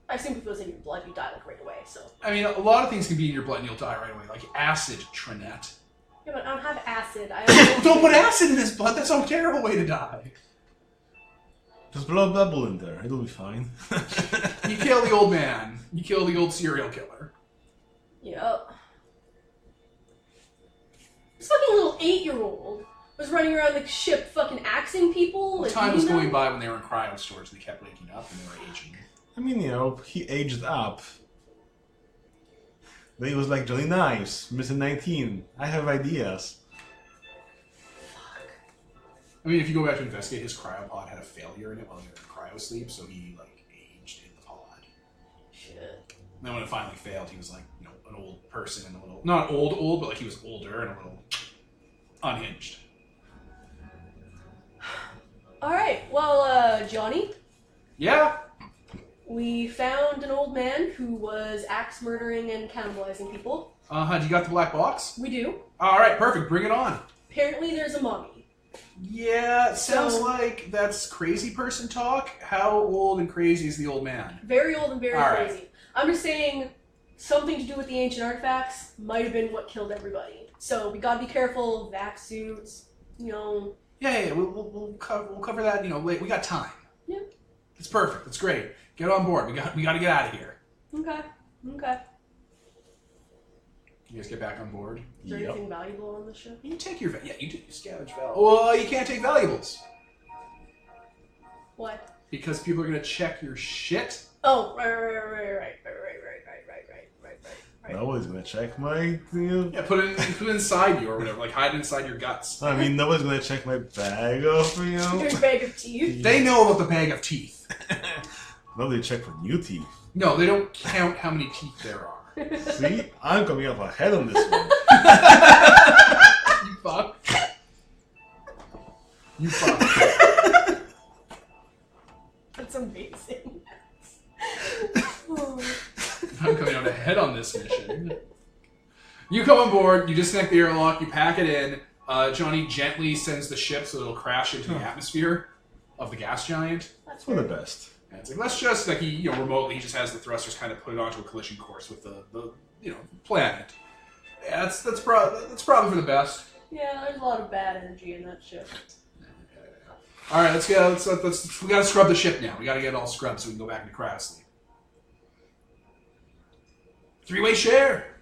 I've seen people in your blood, you die like right away, so. I mean, a lot of things can be in your blood and you'll die right away, like acid, Trinette. Yeah, but I don't have acid. I Don't put acid in his blood. That's a terrible way to die. Just blow a bubble in there. It'll be fine. You kill the old man. You kill the old serial killer. Yep. This fucking little 8-year-old was running around the ship fucking axing people. Well, and time was beating going them. by when they were in cryo storage and they kept waking up and they were aging. I mean, you know, he aged up. Then he was like Johnny Knives, missing 19. I have ideas. I mean, if you go back to investigate, his cryopod had a failure in it while they were in cryo sleep, so he like aged in the pod. Shit. And then when it finally failed, he was like, you know, an old person and a little, not old, but like he was older and a little unhinged. Alright, well, Johnny, Yeah. we found an old man who was axe murdering and cannibalizing people. You got the black box? We do. All right, perfect. Bring it on. Apparently there's a mummy. Yeah, it sounds So- like that's crazy person talk. How old and crazy is the old man? Very old and very Alright. crazy. I'm just saying something to do with the ancient artifacts might have been what killed everybody. So we gotta be careful, vac suits, you know. Yeah, we'll cover that. You know, late. We got time. Yeah. It's perfect. That's great. Get on board. We got to get out of here. Okay. You guys get back on board. Is there anything valuable on the ship? You take your yeah. You do scavenge valuables. Well, you can't take valuables What? because people are gonna check your shit. Oh, right. Nobody's gonna check my. You know, Yeah, put it inside you or whatever. Like hide it inside your guts. I mean, nobody's gonna check my bag of, you know. Your bag of teeth. They know about the bag of teeth. Nobody check for new teeth. No, they don't count how many teeth there are. See, I'm coming up ahead on this one. You fuck. You fuck. That's amazing. Oh. I'm coming out ahead on this mission. You come on board, you disconnect the airlock, you pack it in. Johnny gently sends the ship so it'll crash into the atmosphere of the gas giant. That's For the weird. best. And it's like, let's just, like, he, you know, remotely, he just has the thrusters kind of put it onto a collision course with the you know, planet. Yeah, that's probably for the best. Yeah, there's a lot of bad energy in that ship. All right, let's go. Let's we gotta scrub the ship now. We gotta get it all scrubbed so we can go back into cryo sleep. 3-way share.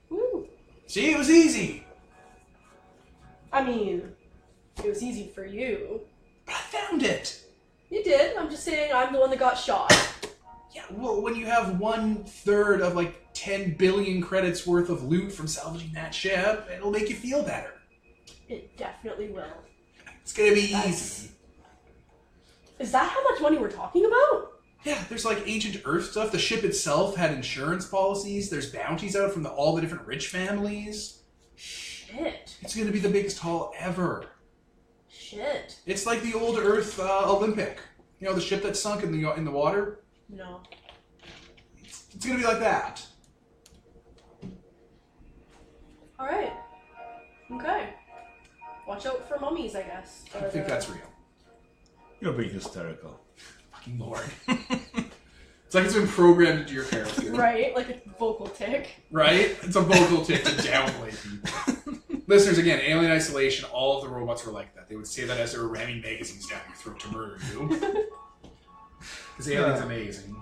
Woo. See, it was easy. I mean, it was easy for you. But I found it. You did. I'm just saying I'm the one that got shot. Yeah, well, when you have 1/3 of like 10 billion credits worth of loot from salvaging that ship, it'll make you feel better. It definitely will. It's gonna be That's- easy. Is that how much money we're talking about? Yeah, there's like ancient Earth stuff. The ship itself had insurance policies. There's bounties out from all the different rich families. Shit. It's going to be the biggest haul ever. Shit. It's like the old Earth Olympic. You know, the ship that sunk in the water? No. It's going to be like that. Alright. Okay. Watch out for mummies, I guess. I think that's real. You're being hysterical. Fucking Lord. It's like it's been programmed into your character. Right, like a vocal tick. Right? It's a vocal tip to downplay people. Listeners, again, Alien Isolation, all of the robots were like that. They would say that as they were ramming magazines down your throat to murder you. Because Alien's amazing.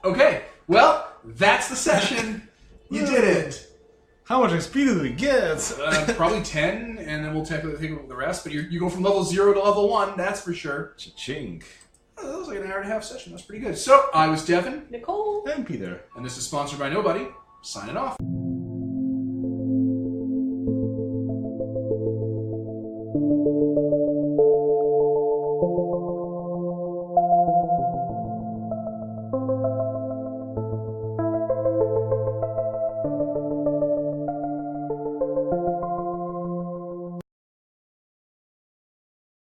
Okay, well, that's the session. You did it. How much XP did we get? Probably 10, and then we'll take the rest. But you go from level 0 to level 1, that's for sure. Cha-ching. Oh, that was like an hour and a half session. That's pretty good. So, I was Devin. Nicole. And Peter. And this is sponsored by Nobody. Signing off.